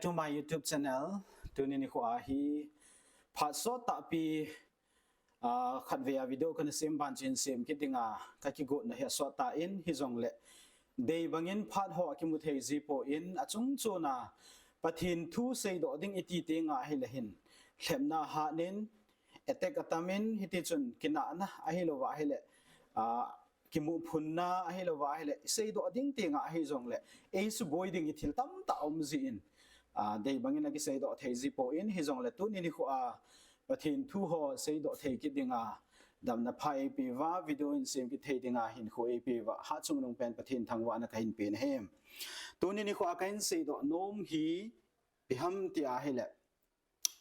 to my YouTube channel ตัวนี้ขวาฮีพัดสดตับปีขัดเวียวิดีโอกันเสียมบันจินเสียมคิดดิงาคิกุนะเฮสวตาอินฮิจงเละเดย์บางอินพัดหัวคิมุเทจีโปอินจุงโจนาปะทินทูเซโดดิ้งอิติติงฮิเลหินเข็มนาฮานินเอเตกตามินฮิติจุนกินานะฮิโลวะฮิเลกิมุพุนนาฮิโลวะฮิเลเซโดดิ้งติงฮิจงเละเอสุบอยดิ้งอิทิลตัมตาอมจีอินเดย์บางอินนักเซโดเทจีโปอินฮิจงเละตัวนี้ขวาปะทินทูหัวเซโดเทกิดิงดำนับพายปีว่าวิดีโออินเสียงกิเทดิงาหินโคเอปีว่าฮัจุงลงเป็นปะทินทางวานักหินเป็นเฮมตัวนี้ขวากันเซโดโนมฮีพิฮัมติอาเฮเล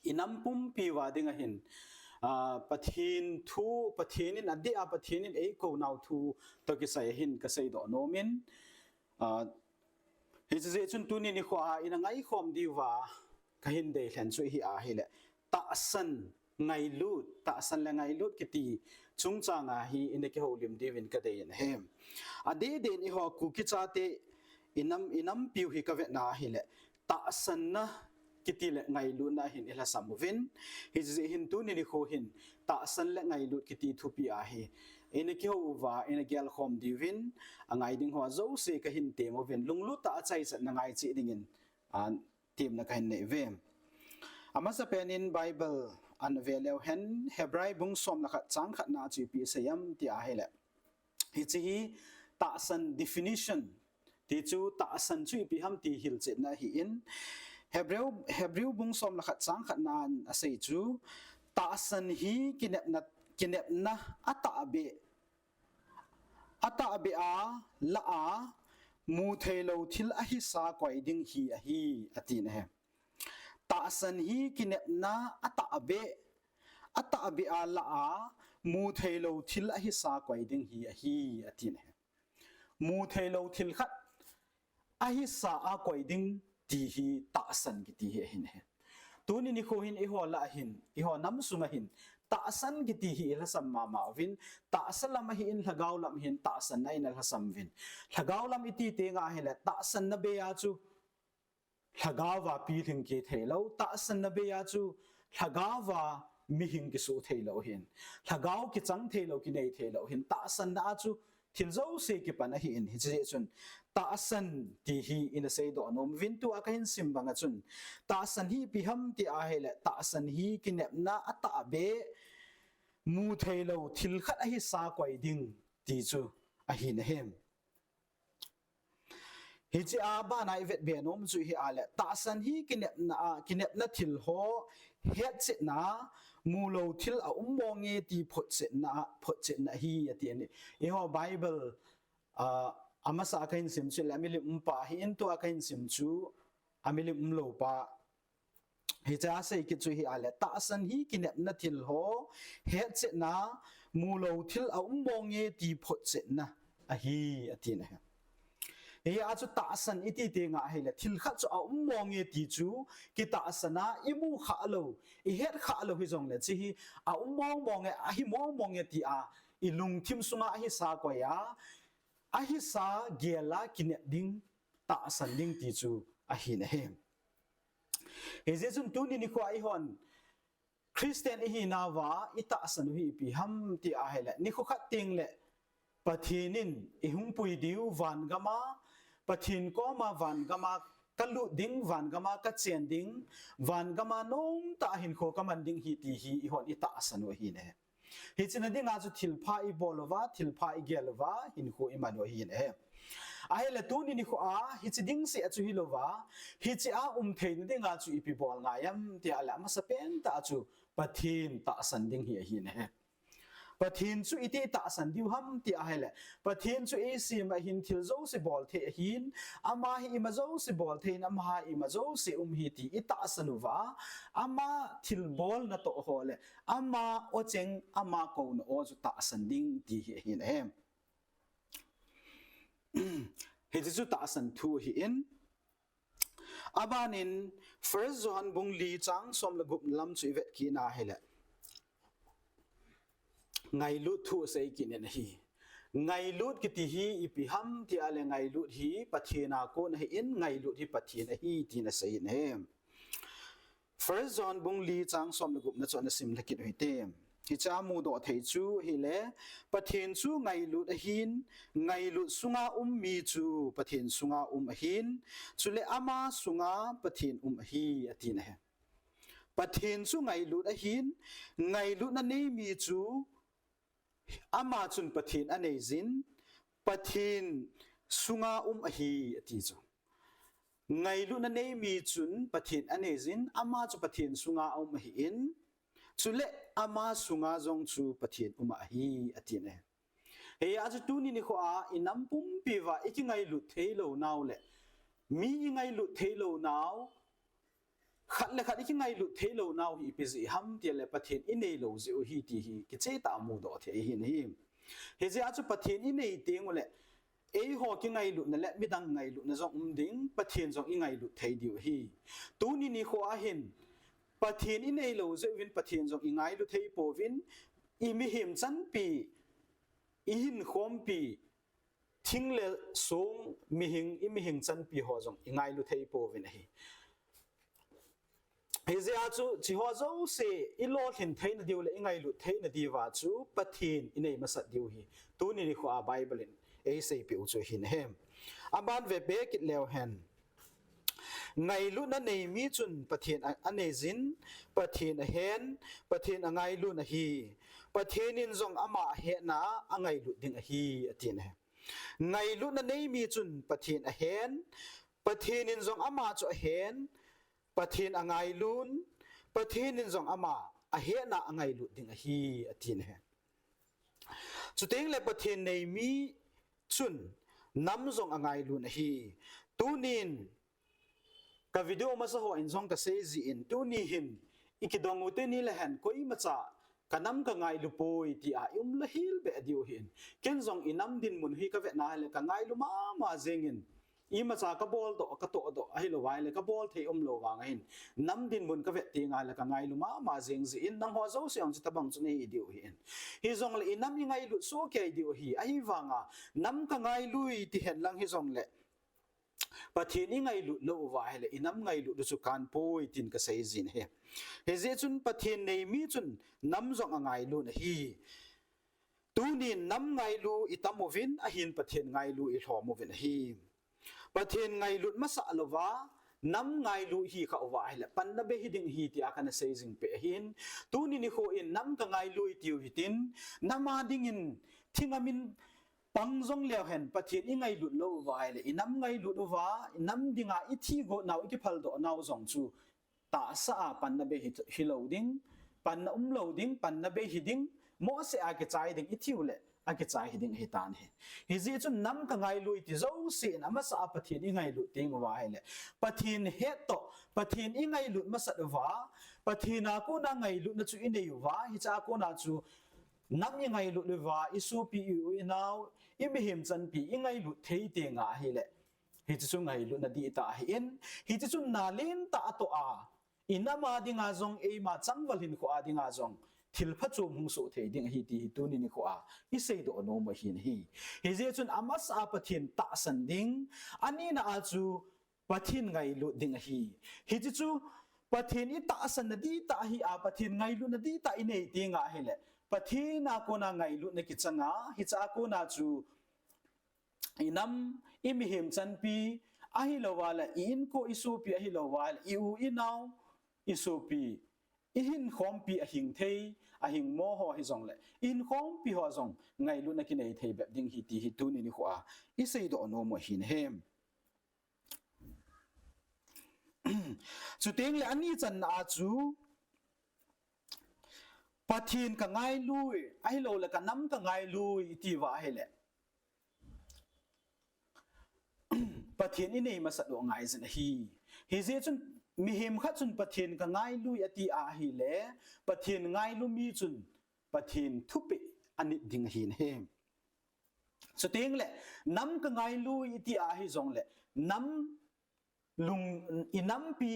อินัมปุ่มปีว่าดิงาหินปะทินทูปะทินินอดีอาปะทินินเอโกนาวทูตะกิใส่หินกเซโดโนมินฮิจเจจุนตัวนี้ขวาอินังไอคอมดีว่ากหินเดลนช่วยฮีอาเฮเลตาสันไงลูดตาสันและไงลูดกิตีจุงจางฮีอินเดกโฮลิมดีวินกเดียนเฮมอดีเดนอีหอคุกิจาเตอินัมปิวฮิกเวนาฮิเลตาสันนะกิตีและไงลูดนะหินอิลาสัมวินฮิจหินตุนิลิโคหินตาสันและไงลูดกิตีทุปีอาฮีอินเดกโฮวาอินเดกลคอมดีวินอังไงดิงหัวโจเซกหินเตมวินลุงลุตตาใจสันนังไงจีดิงินทีมนักหินเนเวมอามาสเปนินไบเบิลอันเวลเลวเห็นเฮบรายบุงสมนักจังขัดนาจีปีเสียมที่อาเฮเลฮิจีตาสัน definition ที่จูตาสันจุยปีฮัมที่ฮิลเจนะฮีอินเฮบริวบุงสมนักจังขัดนานอาศัยจูตาสันฮีกินเนบนะอัตอาเบอาละอามูเทโลทิลอหิสากวยดิงฮีอฮีอตีนะเฮตาสันฮีกินเนบนาอัตอาเบอาละอามูเทโลทิลอหิสากวยดิงฮีอฮีอตีนะมูเทโลทิลขัดอหิสาอากวยดิงตีฮีตาสันกิตีฮีนะตัวนี้นิโคหินอีหัวละหินอีหัวน้ำสุงหินตาสันกิตีฮีละสัมมาวินตาสันละมาหินละกาวลำหินตาสันในนั่นละสัมวินละกาวลำอิตีเตงาหินละตาสันนเบียจูละกาวาปีถึงกิเทโลตาสันนเบียจูละกาวามิหิงกิสูเทโลหินละกาวกิจังเทโลกิเนเทโลหินตาสันนาจูทิลโจเซกิปันหินฮิจเจจุนตาสันที่ฮีอินเซโดนอมวินตัวอาหินซิมบังจุนตาสันฮีพิฮัมที่อาเฮเลตาสันฮีกินเนบนาอัตอาเบมูเทโลทิลขัดอหิสากวยดิงที่จูอหินเฮมฮิจอาบานายเวทเบนอมจุฮีอาเลตาสันฮีกินเนบนาทิลโฮเฮ็ดเจนามูโลทิลอามองเงตีพดเจนาฮีอตีนี่อีหัวไบเบิลอามาสากันสิมจุลามิลิมปาฮิอินตัวกันสิมจูอามิลิมโลปาฮิจาเซกิจุฮีอาเลตาสันฮีกินเนบนาทิลโฮเฮ็ดเจนามูโลทิลอามองเงตีพดเจนาอฮีอตีนี่เฮียอาจุตาสันอิติเตงาเฮเลทิลขัดจูเอามองเงติจูกิตาสันะอิมูขาโลอิเฮ็ดขาโลฮิจงเลจิฮีเอามองเงอหิมองเงติอาอิลุงทิมสุงาอหิสากวยาอหิสาเกลากินเนดิงตาสันดิงติจูอหินเฮมเฮเจจุนตุนินิควาอิฮอนคริสเตียนอิฮินาวาอิตาสันฮิปีฮัมติอาเฮเลนิโคขัดติงเลปะทีนินอิหุงปุยดิววันกามาปะทินก็มาวันกามากะลุดิงวันกามากะเจียนดิงวันกามานงตาหินโคกามันดิงฮีตีฮีอีหอนอิตาสันวะฮีเนฮิจินดิงอาจุทิลพาอีบอลวาทิลพาอีเกลวาหินโคอิมันวะฮีเนอาเฮเลตูนินิโคอาฮิจิดิงเสียจุฮิโลวาฮิจิอาเทนดิงอาจุอีปีบอลงายัมที่อาละมาสเปนตาจุปะทินตาสันดิงฮีเนปะทินจุอิติตาสันดิวฮัมที่อาเฮเลปะทินจุเอซีมาหินทิลโจสิบอลเทหินอามาฮิมาโจสิบอลเทนอามาฮิมาโจสิฮิติอิตาสันุวาอามาทิลบอลนัตโอโฮเลอามาโอเจงอามาโกนโอจุตาสันดิงที่หินเฮมเฮจิจุตาสันทูหินอาบานินFirst Johnบุงลีจังสมละกุบลำจุเวทกีนาเฮเลไงลุทูเซกินเนฮี ไงลุดกิติฮีอิปิฮัมที่อะไรไงลุดฮีปะเทนาโกนให้อินไงลุดฮีปะเทนะฮีที่นะสัยเนม First John บุงลีจังสมลกุบนะจวนสิมละกิดหิเตมฮิจามูดอเทจูฮิเลปะเทนจูไงลุดหินไงลุดสุงามีจูปะเทนสุงาหินจุเลอามาสุงาปะเทนฮีอตินะปะเทนจูไงลุดหินไงลุดนั่นนี่มีจูอามาจุนปะเทนอันเนซินปะเทนสุงาฮีอติจูไงลุนั่นเองมีจุนปะเทนอันเนซินอามาจูปะเทนสุงาหินจุเลอามาสุงาจงจูปะเทนฮีอตินะเฮียอาจจะตูนี่นี่ขวาอินัมปุ่มปีว่าอีกไงลุเทโลนาวเลยมีไงลุเทโลนาวขัดเลยขัดอีกไงลุเทโลนาวฮีพิจิฮัมเดียเลยปะเทนอินเนโลเซอฮีตีฮีกิเจตามูดอเทหินฮิมเฮียอาจจะปะเทนอินเนเตียงเลยหอกิไงลุนั่นแหละไม่ดังไงลุนะจงดิ่งปะเทนจงอีไงลุไทยเดียวฮีตูนี่นี่ขวาเห็นปะเทนอินเนโลเซวินปะเทนจงอีไงลุไทยโปวินอีมิหิมจันปีอีหินขอมปีทิ้งเลสงมิหิงจันปีหอจงอีไงลุไทยโปวินฮีเฮียอาจูจิหัวเจ้าเสอีโลหินไทยนะเดียวเลยอีไงลุไทยนะดีว่าจูปะเทนอินเนมาสัตเดียวฮีตูนี่นี่ขวาไบเบิลsay ปิวจูหินเฮมอาบานเวเบกิเลวเฮนไงลุนั่นเองมีจุนประเทศอันเนซินประเทศเฮนประเทศไงลุนฮีประเทศนินจงอามาเฮนาไงลุดิงฮีอตินเฮไงลุนั่นเองมีจุนประเทศเฮนประเทศนินจงอามาจุเฮนประเทศไงลุนประเทศนินจงอามาเฮนาไงลุดิงฮีอตินเฮจุดเองเลยประเทศในมีจุนน้ำจงไงลุนฮีตูนินกับวิดีโอมาสะหัวอินจงกับเซซีอินตูนีหินอีกดองอุเตนี่ละเห็นก็อีมาจากกันน้ำกับไงลุปอยที่อายุมละฮิลเบอดิโอหินเก่งจงอินน้ำดินมุนฮีกับเวทนาเลยกับไงลุมาเจงินอีมาจากกับบอลโตกับโตโตไอ้ละวายเลยกับบอลเทอมโลวางหินน้ำดินมุนกับเวทตีไงเลยกับไงลุมาเจงซีอินนังหัวเจ้าเสียงจะตะบังจุนฮีดิโอหินฮิจงเลยอินน้ำยังไงลุโซเกยดิโอฮีไอ้วางอ่ะน้ำกับไงลุยที่เห็นลังฮิจงเลยปะเทนี่ไงลุโลวายเลยอินน้ำไงลุดูสุการโพยตินกับเซซินเฮเฮเจจุนปะเทนในมีจุนน้ำจงไงลุนฮีตูนินน้ำไงลุอิตามโมวินอหินปะเทนไงลุอิหอมโมวินฮีปะเทนไงลุมาสะลวะน้ำไงลุฮีข้าวายเลยปันนับเบหิดิงฮีที่อากันเซซิงเปหินตูนินิโคอินน้ำกับไงลุอิติวหิตินน้ำมาดิ่งินที่งามินปังจงเลี้ยวเห็นประเทศยังไงหลุดโลวายเลยน้ำไงหลุดว่าน้ำดิ่งอีที่โกนาวอีกพัลโดนาวจงจูตาสะปันนับเบหิโลดิ่งปันนับโลดิ่งปันนับเบหิดิ่งโมเสอาเกจายดิ่งอีที่วเลยอาเกจายดิ่งหิตานเฮฮิจิจุนน้ำกับไงลุยที่เจ้าเสียน้ำมาสะประเทศยังไงหลุดดิ่งวายเลยประเทศเฮตโตประเทศยังไงหลุดมาสัตว่าประเทศนากูน่าไงหลุดนั่นจูอินเดียวว่าฮิจากูน่าจูน้ำยังไงหลุดว่าอิสุปีอยู่อินาวอิมิหิมจันปียังไงหลุดเทียเตียงอ่ะเฮเลฮิจิจุนไงหลุดนาดีตาเห็นฮิจิจุนนาลินตาตัวอินามาดิงาจงมาจังวัลินขวาดิงาจงทิลพัชมุงสุเทียดิงฮิตีตุนินิขวาอิเซโดโนมหินฮิจิจุนอามัสอาปทินตาสันดิงอันนี้น่าจูปทินไงหลุดดิงฮิจิจุปทินอิตาสันนาดีตาฮิอาปทินไงหลุดนาดีตาอินเอติงอ่ะเฮเลปะทีน่าโกนาไงลุนกิจงาฮิจาโกนาจูอินัมอิมิหิมจันปีอาฮิลาวาลอินโคอิสูปีอาฮิลาวาลอิอูอินาวอิสูปีอิหินขอมปีอหิงเทยอหิงโมโหฮิจงเลยอินขอมปีหัวจงไงลุนกินไอเทยแบบดิ่งฮิตีฮิตุนินิขวาอิเซโดโนโมหินเฮมจุดเองเลยอันนี้จันอาจูปะทินกับไงลุยไอ้โลละกันน้ำกับไงลุยที่ว่าให้แหละปะทินนี่มาสัตว์ไงสินะฮีเจจุนมีเหมขัดจุนปะทินกับไงลุยอติอาฮีแหละปะทินไงลุมีจุนปะทินทุปิอันนี้ดิ่งหินเฮมสุดท้ายแหละน้ำกับไงลุยอติอาฮีจงแหละน้ำลุงอีน้ำปี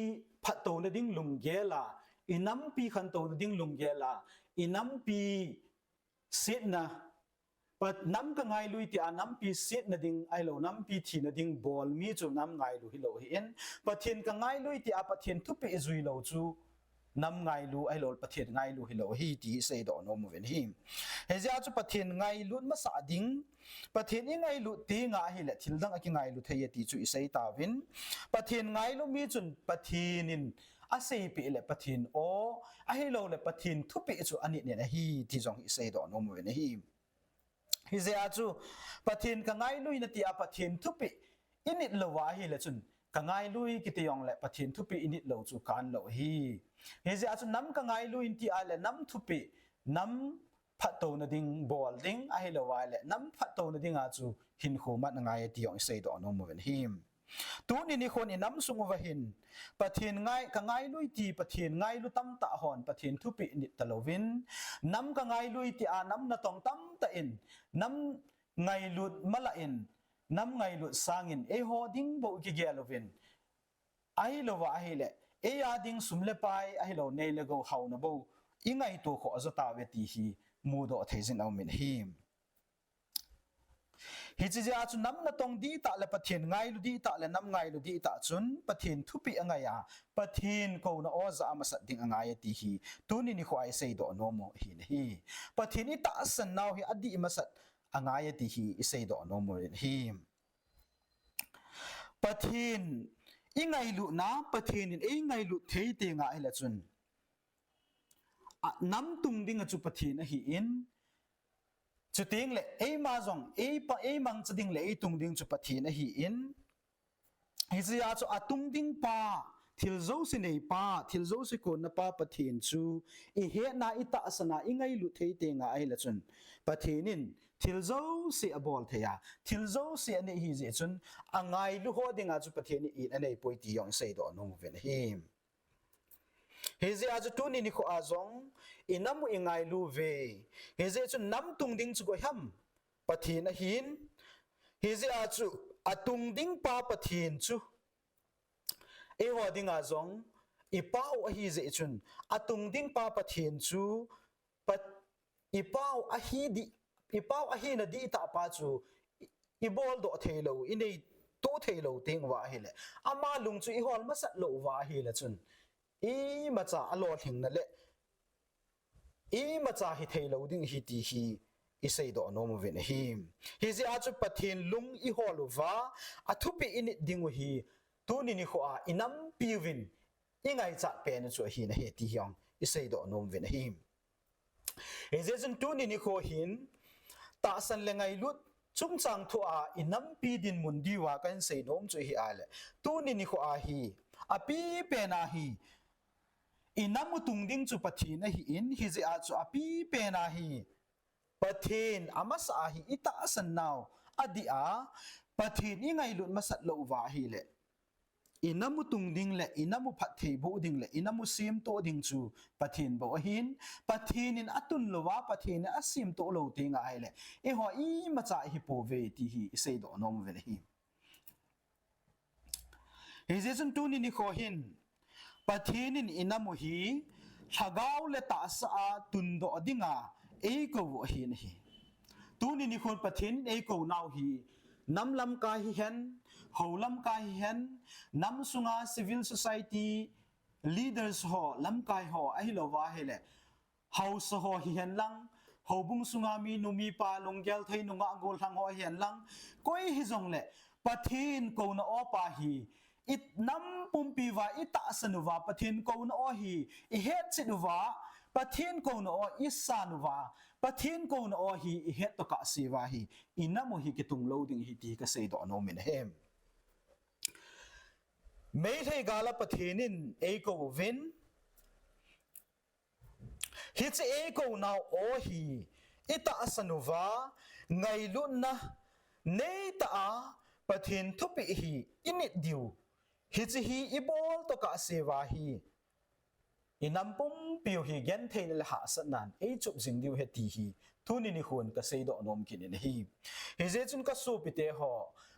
พัดโตนดิ่งลุงเกล่าอินัมปีขันโตดิ่งลุงเกล่าอินัมปีเสนา ปัดน้ำก็ไงลุยที่น้ำปีเสียนดิ่งไอโลน้ำปีทีนดิ่งบอลมีจูน้ำไงลุฮิโลเห็นปัดเทียนก็ไงลุยที่ปัดเทียนทุบไปจุยโลจูน้ำไงลุไอโลปัดเทียนไงลุฮิโลฮีที่เสดอนโมเวนฮิมเฮเจ้าจูปัดเทียนไงลุมาสะดิ่งปัดเทียนยังไงลุตีไงฮิเลทิลดังกิไงลุเทียตีจูอิเสตาวินปัดเทียนไงลุมีจุนปัดเทียนินอาศัยปีเลปัดเทียนโอไอโลเลปัดเทียนทุบไปจูอันนี้เนี่ยฮีที่จงอิเสดอนโมเวนฮิมฮิเซอาจูปะเทนกังไงลุยนติอาปะเทนทุปิอินิดเลวะฮีเลจุนกังไงลุยกิตยองเลปะเทนทุปิอินิดเลวจูกันเลวฮีฮิเซอาจูน้ำกังไงลุยนติอาเลน้ำทุปิน้ำพัดโตนดิ่งบอลดิ่งอาฮิเลวะเลน้ำพัดโตนดิ่งอาจูหินโคมัดงายติยองเซดอนโมเวนฮิมตัวนี้คนอิน้ำสุงวะหินปะเทนไงกังไงลุยตีปะเทนไงลุตั้มตะหอนปะเทนทุปิอินิดตะลวินน้ำกังไงลุยตีอาน้ำนาตองตั้มตะอินน้ำไงลุดมาละอินน้ำไงลุดสางอินฮอดิ้งโบกิเกลวินไอโลวะไอเลยาดิ้งสุมเลไปไอโลเนเลโกเฮานะโบอิงไงตัวขอจะตาเวตีฮีมูโดเทซินเอามินฮิมฮิจิอาจุนน้ำนาตองดีตะเลปะเทียนไงลุดีตะเลน้ำไงลุดีตะจุนปะเทียนทุปิอังไงอะปะเทียนกูนออซามาสัดดิ้งอังไงตีฮีตัวนี้นี่ขวายเซโดโนโมฮินฮีปะเทียนนี่ตะสันนาวฮีอดีมาสัดอังไงตีฮีเซโดโนโมฮิมปะเทียนอิงไงลุนะปะเทียนนี่อิงไงลุเทยเตงไงละจุนน้ำตุงดิ้งจุปะเทียนฮีอินจุดดิ้งเล่มาจงมังจุดดิ้งเล่ตุงดิ้งจุดปะเทียนฮีอินฮิจิอาจูตุงดิ้งป้าทิลโจสิเนป้าทิลโจสิโกนป้าปะเทียนจูอิเฮนาอิตาสนาอิงไงลุเทเตงไอละจุนปะเทียนินทิลโจสิอบอลเทียทิลโจสิอันนี้ฮิจิจุนอังไงลุโฮดิ้งอาจูปะเทียนอินอันนี้ป่วยตียองเซโดโนมเวนฮิมเฮเซอาจูตุนินิโคอาจงอินามุอิงไงลูเวเฮเซจุนน้ำตุงดิ้งจุกฮัมปะเทียนหินเฮเซอาจูตุงดิ้งป้าปะเทียนจูหัวดิ้งอาจงอีป้าวเฮเซจุนตุงดิ้งป้าปะเทียนจูปะอีป้าวฮีนาดีตาป้าจูอีบอลโดเทโลอินเนตัวเทโลติงวะเฮเลอามาลุงจูอีหัวมาสัตโลวะเฮเลจุนมาจากอโลหิงนั่นแหละมาจากฮิเทโลดิ้งฮิตีฮีอิเซโดโนมเวนฮิมฮิซิอาจุปะเทนลุงอีฮอลูวาทุปิอินิดิ้งวฮีตัวนี้นี่ขวาอินัมปีวินอิงไงจะเป็นจุฮีนะเฮตีฮยองอิเซโดโนมเวนฮิมฮิซิจุนตัวนี้นี่ขวาหินตาสันเลงไงลุดจุงจังทัวอินัมปีดินมุนดีว่ากันเซโนมจุฮีอาเลตัวนี้นี่ขวาฮีปีเป็นอาฮีอินามุตุงดิ้งจุปะเทียนฮีอินฮิจิอาจูปีเป็นอาฮีปะเทียนอามาสาฮีอิตาสันนาวอดีอาปะเทียนยังไงลุนมาสัตโลวาฮีเลอินามุตุงดิ้งเลอินามุพัดเทบูดิ้งเลอินามุซิมโตดิ้งจูปะเทียนบอกหินปะเทียนินอัตุนโลวาปะเทียนอัซิมโตโลติงไอเลหัวมาจากฮิโปเวตีฮีเซโดโนมเวลฮิฮิเจสันตูนินิโคหินปะเทียนินอินามุฮีฮากาวเลตาสอาตุนโดดิงาโกวหินฮีตูนินิคนปะเทียนโกนาวฮีน้ำลำกายเห็นหอลำกายเห็นน้ำสุงา civil society leaders หอลำกายหอไอโลวาเฮเลเฮาสหอเห็นลังหอบุงสุงามีนุมีปาลงเกลไทยนุงะโกลทังหอเห็นลังก้อยฮิจงเลปะเทียนโกนอปาฮีอิน้ำปุ่มปีวาอิตาสนุวาปะเทียนโกนอฮีอิเฮตสินุวาปะเทียนโกนออิสานุวาปะเทียนโกนอฮีอิเฮตตกะสีวาฮีอินามุฮีกิตุงโลดิงฮิตีกะเซดอนอมินเฮมไม่ใช่กาลปะเทียนินโกวินฮิตโกนาวอฮีอิตาสนุวาไงลุนนะเนตาปะเทียนทุปิฮีอินิดดิวฮิตฮีอิบอลตกะเซวาฮีอินัมปุ่มปิวฮีเกนเทนเลหาสนันจุบจิงดิวเฮตีฮีทุนินิคนกะเซดอนอมกินฮีฮิเจจุนกะสูปิเตหอ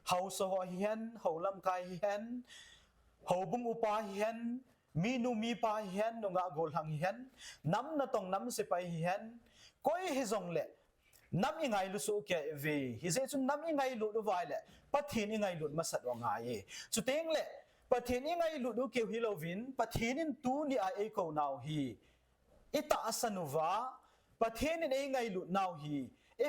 เฮาสหอฮีเฮนเฮาลำกายฮีเฮนเฮาบุงอุปาฮีเฮนมีนุมีปาฮีเฮนนุงะโกลหังฮีเฮนน้ำนาตองน้ำเสไปฮีเฮนก้อยฮิจงเล น้ำยังไงลุสุเกเวฮิเซจุนน้ำยังไงลุดูไว้แหละประเทศยังไงลุดมาสัตว์ว่าไงจุดเองแหละประเทศยังไงลุดูเกี่ยวฮิโลวินประเทศนี้ตัวนี่ไอโกนาวฮีอิตาสนุวะประเทศนี้ยังไงลุดนาวฮี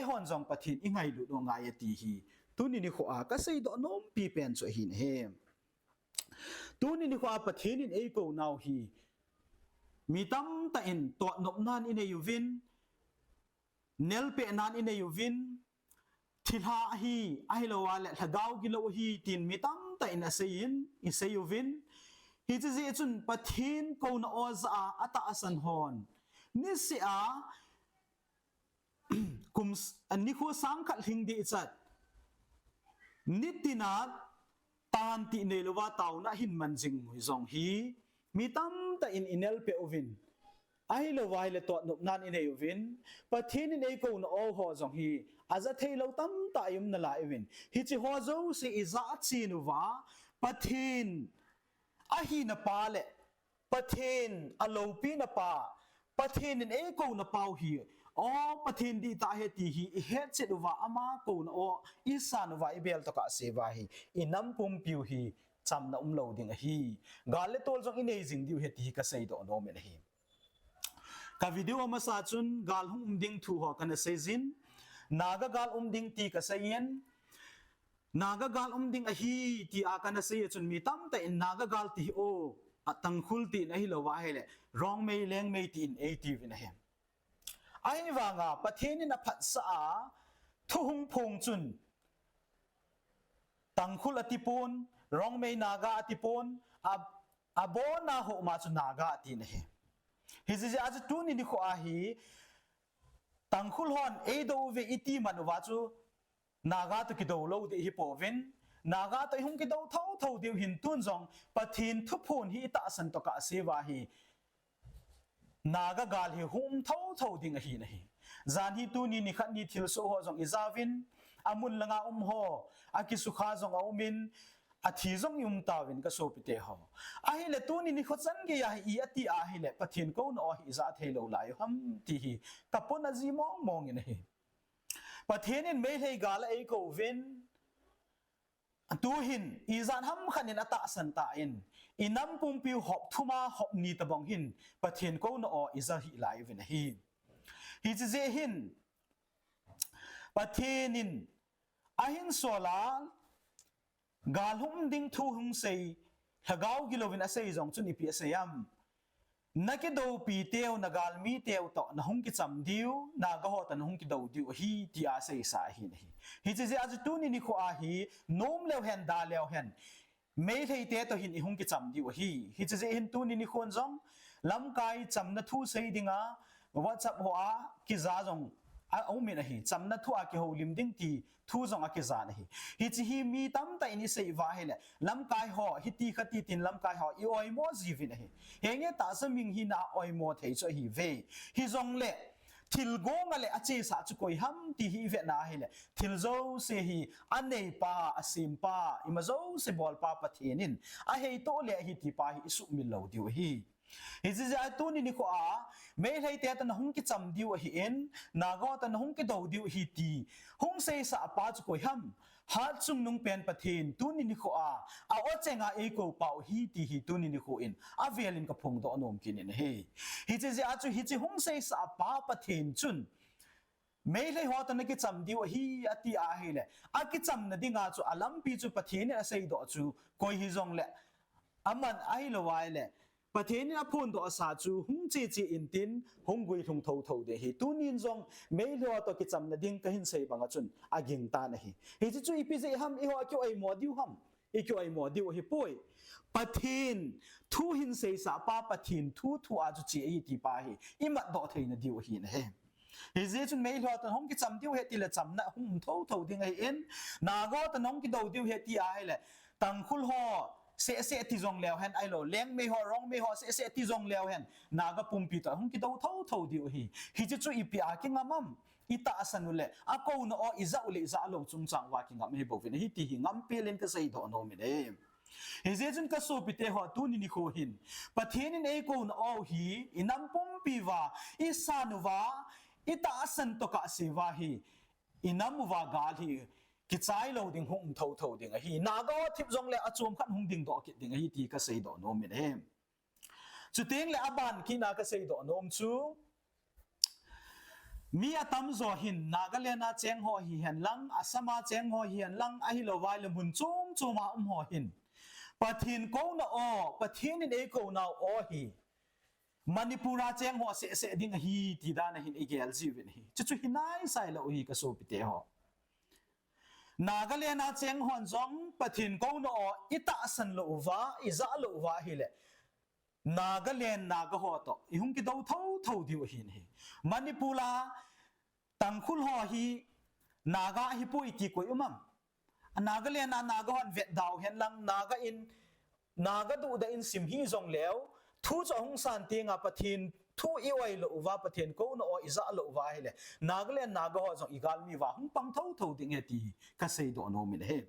ฮอนจงประเทศยังไงลุดว่าไงตีฮีตัวนี้นี่ขวาก็ใส่ดอกน้มปีเป็นส่วนหินเฮมตัวนี้นี่ขวาประเทศนี้ไอโกนาวฮีมีตั้มตะอินตัวนบนานอินยูวินเนลเปนานอินยูวินทิลาฮีไอโลวาเลทดาวกิโลฮีตินมีตั้มตะอินอาศัยอิเซยูวินฮิจะเจจุนประเทศโกนอซาอัตอาสันฮอนนิสอาคุมอันนี้ขัวสังกัดหิงดีจัดนิตินาตานติเนลวาตาวนะหินมันจิงหุยซองฮีมีตั้มตะอินเนลเปโอวินไอโลวาเลตัวนบนานอินยูวินประเทศนี้ไอโกนอฮอซองฮีอาจจะเทลตั้มตายุมนั่นแหละเอวินฮิจิฮอโซสิอิซาซีนุวาประเทศอาฮีนปาเลประเทศอโลปีนปาประเทศนี้เอโกนปาฮีอ๋อประเทศดีตาเฮตีฮีเฮดเซนุวาอามาโกนออิสานุวาอิเบลตกะเซวาฮีอินัมปุมปิวฮีจำนะโลดิงฮีกาเลตอลจงอินเอซิงดิวเฮตีฮีกะเซโดโนเมนฮีกาวิดีโอมาซาจุนกาลฮุมดิงทูฮอกันเซซินนากากาลดิงตีกะเซยนนากากาลดิงอฮีตีอากันเซยจุนมีตั้มแต่นากากาลตีโออัตังคุลตีนอฮีโลวาเฮเลรองเมย์เลงเมย์ตีนเอทีวินเฮมไอ้วางาประเทศนี้นับพัดสาทุ่งพงจุนตังคุลอติปนรองเมย์นากาอติปนอาโบนาโฮมาจุนนากาตีนเฮฮิซิอาจจะตัวนี้นี่ขวาฮีตังคุลฮอนโดเวอิตีมันว่าจูนากาตุกิโดโลเดฮิโปวินนากาตุหุงกิโดเท่าเดียวหินตุนจงปะทินทุพนฮีตาสันตกะเสวาฮีนากากาลฮีหุมเท่าดิ่งฮีนะฮีจานฮีตัวนี้นี่ขันนี้ทิลโซฮอจงอิซาวินอามุนละงาฮออากิสุขาจงอามินอาทิจงยุมตาวินก็โซปิเตฮออาฮิเลตัวนี้นี่ขจันเกียอีอติอาฮิเลปะทินก็นอฮิซาเทโลไลฮัมตีฮีกับปนอาจีมองอย่างนี้ประเทศนี้ไม่ให้กาลเอโกวินตัวหินอีจานฮัมขันินอัตาสันตาอินอินัมปุมปิวหอบทุมาหอบนีตบังหินประเทศก็นออิซาฮิไลวินฮีฮิจเจหินประเทศนินอาหินโซลากาลหุมดิงทูหุงเซยฮกาวกิโลวินอาเซยจงจุนิพิเซยัมนักดูปีเตียวนากาลมีเตียวต่อนะหุงกิจำดิวนากะฮอตันหุงกิดูดิวฮีที่อาเซยสาหินฮีฮิจเจอาจตุนินิโคอาฮีโนมเลวเห็นดาเลวเห็นไม่ใช่เตียตัวหินหุงกิจำดิวฮีฮิจเจหินตุนินิโคนจงลำกายจำนัทูเซยดิงาว่าจับหัวกิจาจงเอาไม่นะฮีจำนัทูอากิโฮลิมดิงตีทูจงอากิจานะฮีฮิจฮีมีตั้มแต่อินิเซวาเฮเลลำกายห่อฮิตีขตีตินลำกายห่ออีออยโมจีวินะฮีเฮงเงตาสมิงฮีนาออยโมเทจฮีเวฮิจงเลทิลโกงเลอาเจสาจุกอยฮัมตีฮีเวนาเฮเลทิลโซเซฮีอันเนปาอสิมปาอิมาโซเซบอลปาปะเทนินอาเฮโตเลฮิติปาฮิสุมิลโลดิวฮีฮิจิจาตุนินิโคอาไม่ให้เตะตันหุงกิจำดิวฮีเอ็นนากอตันหุงกิดาวดิวฮีตีหุงเซสาปาจุกอยฮัมฮัดซุงนุงเป็นปะเทนตุนินิโคอาอเจงอาเอโกเป่าฮีตีฮีตุนินิโคอินอาเวลินกับพงโตอนอมกินเฮฮิจิจาจุฮิจิหุงเซสาปาปะเทนจุนไม่ให้หัวตันกิจำดิวฮีอติอาเฮเลอากิจำนดิ่งอาจุอาลัมปีจุปะเทนเนี่ยเซยดอจุกอยฮิจงเลอามันไอโลวายเลประเทศนี้พูดตัวอาสาจูหงจีอินตินหงกุยหงเท่าเดียฮีตุนินจงไม่เลือตัวกิจำนดิ่งก็หินเซบังจุนอากิงตานะฮีฮีจิจูอีพิเซฮัมอีหัวคิวไอโมดิวฮัมอีคิวไอโมดิวฮีป่วยประเทศทูหินเซสาปาประเทศทูอาจูจีอีตีปาฮีอีมัดดอเทนดิวฮีนะเฮฮิเจจุนไม่เลือตัวหงกิจำดิวเฮติละจำนะหงเท่าดิ่งไอเอ็นนากอตัวหงกิดาวดิวเฮติอาให้เลยตังคุลฮอเสียที่จงเลี้ยวเห็นไอโลเลี้ยงไม่หอร้องไม่หอเสียที่จงเลี้ยวเห็นนากปุ่มปีตัวหงกิดเอาเท่าเดียวฮิจิจูอีปีอากิงามัมอิตาสันุเลอากูนออิซาอุลิซาโลจุงจังว่ากิงามไม่บอกวินฮิตีหิงามเปลี่ยนก็ใส่ดอกโนมิเนฮิเจจุนก็สูบปีเตหอตุนินิโคหินประเทศนี้เอกูนอฮีอินัมปุ่มปีว่าอิสานุว่า ita asan to ka siwa hi inamuwa gal hi ki chai lo ding hung tho ding hi naga thip jong le achum khan hung ding do ki ding hi ti ka sei do no min he chu teng le aban ki na ka sei do nom chu mi atam zo hin nagalena cheng ho hi hen lang asama cheng ho hi hen lang a hi lo wai le mun chung chuma ho hin pathin ko na o pathin in e ko na o hi manipura cheng ho se ding hi ti da na hin igel jiwin hi chu hinai sai lo hi ka so pite ho nagalena cheng hon jong pathin ko na o ita san lo wa iza lo wa hi le Nagaland naga ho to ihung ki do tho diu hin hi manipula tangkhul ho hi naga hi pui ki ko umam Nagaland na naga hon vet daw hen lang naga in naga du da in sim hi jong leo thu cho hung san tinga pathin thu i wai lo wa pathin ko no iza lo wa hi le Nagaland naga ho jong igal mi wa hung pang tho ding he ti ka sei do no min he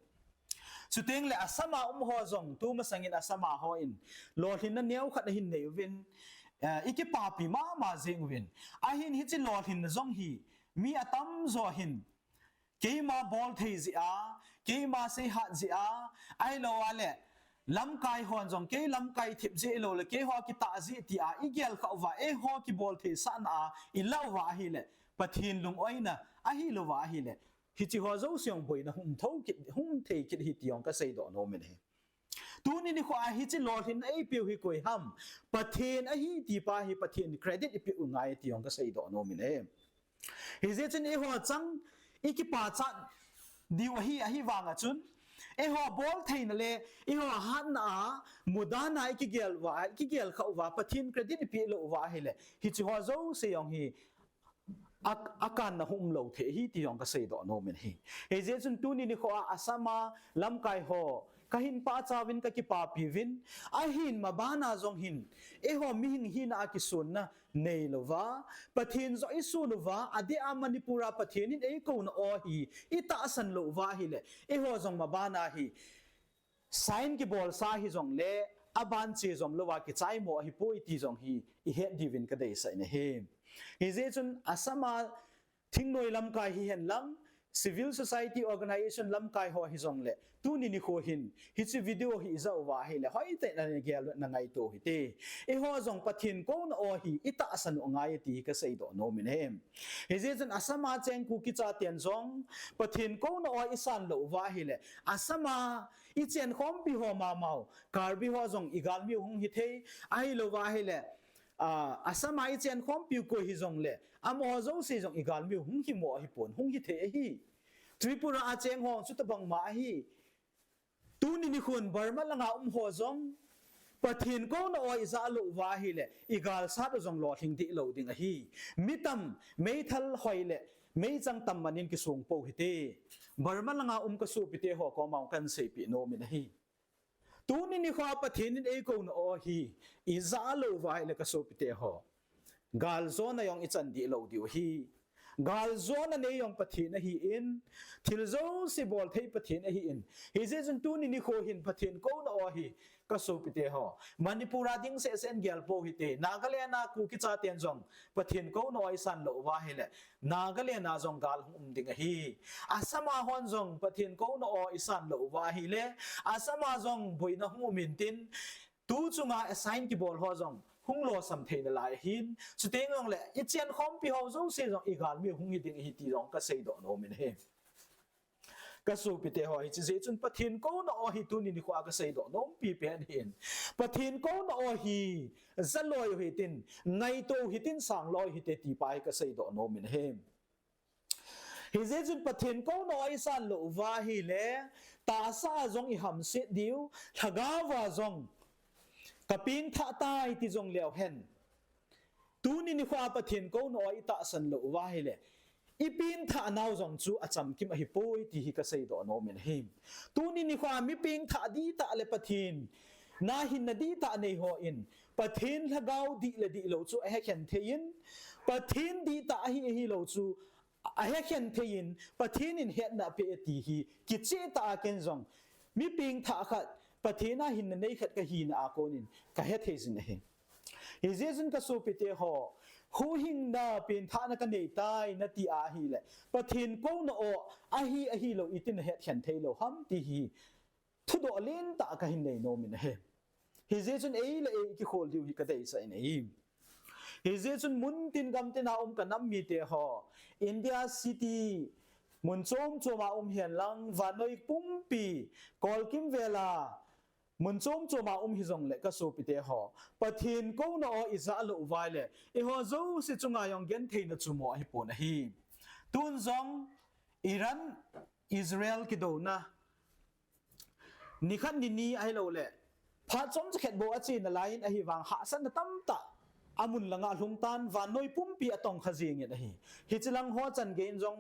chu teng le asama ho zong tu ma sangin asama ho in lo hin na neu khat hin nei win iki pa pi ma jing win a hin hi chi lo hin zong hi mi atam zo hin ke ma bol thei ji a ke ma se ha ji a ai lo ale lam kai hon jong ke lam kai thip ji lo le ke ho ki ta ji ti a igel kha wa e ho ki bol thei san a i lo wa hi le pathin lung oina a hi lo wa hi le hi chi ho zo siong boi na hum thau ki hum thei ki hi tiong ka sei do no men he tu ni ni kho a hi chi lo hin ai piu hi koi ham pathin a hi ti pa hi pathin credit ipi ungai tiong ka sei do no men he hi je chen e ho chang iki pa cha diu hi a hi wanga chun e ho bol thei na le e ho han na mudana iki gel kha wa pathin credit ipi lo wa hi le hi chi ho zo siong hi akan na hum lo the hi ti yong ka sei do no men hi he je chun tu ni kho asama lam kai ho kahin pa chawin ka ki pa pi win a hin mabana jong hin e ho mi hin hin a ki sun na nei lo wa pathin zo isu lo wa ade a manipura pathin in e ko na o hi ita san lo wa hi le e ho jong mabana hi sign ki bol sa hi jong le aban che jom lo wa ki chai mo hi poi ti jong hi i he divin ka dei sai ne he hi je chun asama thingnoi lam kai hi hen lang civil society organization lam kai ho hi jong le tu ni kho hin hi chi video hi za wa hi le hoi te na gel na ngai to hi te e ho jong pathin ko na o hi ita asan ngai ti ka sei do no min hem hi je chun asama cheng ku ki cha tian jong pathin ko na o isan lo wa hi le asama i chen khom pi ho ma mau kar bi ho jong igal mi hung hi the ai lo wa hi le asama i chen khom pi ko hi jong le amo zo se jong igal mi hung hi mo hi pon hung hi the hi tripura a cheng hong chu ta bang ma hi tu ni khun barma langa ho jong pathin ko na oi za lo wa hi le igal sa do jong lo thing ti lo ding a hi mitam meithal hoi le mei chang tam manin ki sung po hi te barma langa ka su pi te ho ko mau kan se pi no min hi tu ni kho pathin in e ko na o hi i za lo wa hi le ka su pi te ho gal zo na yong i chan di lo diu hi gal zo na ne yong pathin hi in thil zo si bol thei pathin hi in hi je jun tu ni kho hin pathin ko na o hi ka so pite ho manipura ding se sen gyal po hi te Nagaland na ku ki cha ten jong pathin ko no ai san lo wa hi le Nagaland na jong gal ding hi asama hon jong pathin ko no o isan lo wa hi le asama jong boina hu min tin tu chunga assign ki bol ho jong hung lo sam the na lai hin chu te ngong le i chen khom pi ho zo se jong igal mi hung hi ding hi ti jong ka sei do no min he ka su pi te ho hi chi je chun pathin ko na o hi tu ni ni khwa ka sei do nom pi pen hin pathin ko na o hi zaloi hi tin ngai to hi tin sang loi hi te ti pai ka sei do no min he hi je chun pathin ko na o i san lo wa hi le ta sa jong i ham se diu thaga wa jong kaping tha tai ti jong leo hen tu ni khwa pathin ko no i ta san lo wa hi le ipin tha naw jong chu acham kim a hi poi ti hi ka sei do no men him tu ni khwa mi ping tha di ta le pathin na hin na di ta nei ho in pathin lagau di le di lo chu a he khen thein pathin di ta hi lo chu a he khen thein pathin in het na pe ti hi ki che ta ken jong mi ping tha khat pathina hin nei khat ka hi na a konin ka he the jin he hi je jin ka so pite ho หูหิงนาเป็นท่านักเนตายนาตีอาฮีแหละประเทศกูนโออาฮีเราอิตินเหตุเห็นเทโลฮัมตีฮีทุดอลินตากะหินเนโนมินเฮฮิเจจุนเอเลกิโคลดิวฮิกะเดซะเนฮิฮิเจจุนมุนตินกัมตินากันนัมมีเตฮออินเดียซิตี้มุนโจมโจมาเฮียนลังวานอยปุ่มปีกอลกิมเวลามุนโจมโจมาฮิจงเล็กก็สูปิเตฮอประเทศกูนโออิสราเอลอุไวเลอิฮอโจสิจุงายองเกนเทนจุโมฮิปนฮีตุนซองอิรันอิสราเอลกิโดนะนิคันดินีไอโลเล่พาจอมจะเข็ดโบอาจีนไลน์ไอฮิวังหาสันตั้มตะอามุนลังอาลุงตันวานน้อยปุ่มปีอตองขจีเงี้ยนะฮิฮิจลังหัวจันเกนจง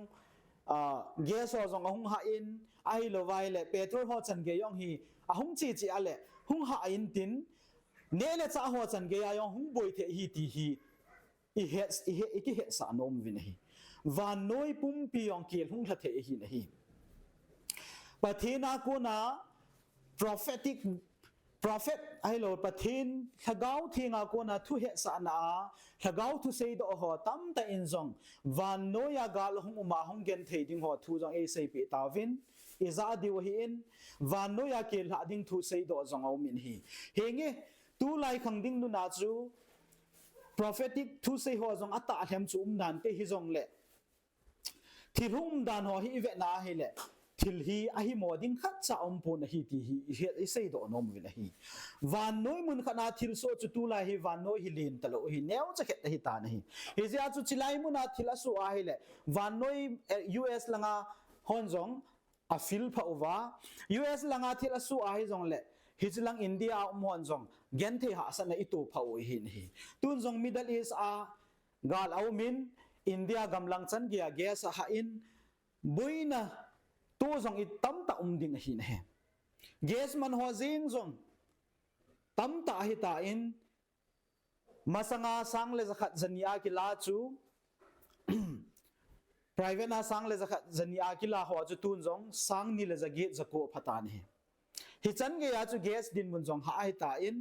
เกสอจงอาหุงหาอินไอโลไวเล่เปโตรหัวจันเกยองฮีอาหุงจีอะไรหุงหาอินตินเนเลจ้าหัวจันเกยองหุงบอยเทฮีตีฮีอีเฮสอีกิเฮสานอมวินฮีวานน้อยปุ่มปียองเกลหุงละเทฮีนะฮีปะเทนากูนาprophet ไอ้โลประเทศขะเกาที่งากูนะทุเหสานาขะเกาทุเสดอหอตั้มแต่อินซงวันโนยากาลหงอุมาหงเกนเทดิงหอทุจงเอเซปิตาวินอิซาดิวฮีอินวันโนยาเกลหาดิงทุเสดอจงเอามินฮีเฮงเอตูไลขังดิงนุนาจู prophetic ทุเสหอจงอัตตาเทมจูนันเตฮิจงเล่ที่รุ่มดานหอฮีเวนาเฮเล่ทิลฮีอาฮิโมดิงขัดจะอมพูนฮีตีฮีเฮอิเซโดนอมวินฮีวันน้อยมุนขนาดทิลโซจุตุลาฮีวันน้อยฮิลินตลอฮีเนวจะเก็ตฮีตานฮีฮิเจ้าจุจิไลมุนาทิลสุอาฮิเลวันน้อย US ลังอาฮอนจงอาฟิลพะอุวา US ลังอาทิลสุอาฮิจงเลฮิจลังอินเดียฮอนจงเกนเทหาสันอิตูพะอุฮินฮีตุนจงมิดเดิลอีสอากาลเอามินอินเดียกำลังจันเกียเกสหาอินบุยนะตัวจงอิตั้มตาดิงหินเฮเกสมันหัวจิงจงตั้มตาหิตาอินมาสังอาสังเลจะขัดจันยากิลาจู private นาสังเลจะขัดจันยากิลาหัวจุตุนจงสังนี่เลจะเกตจะโกพัตานเฮฮิจันเกียจูเกสดินมุนจงหาหิตาอิน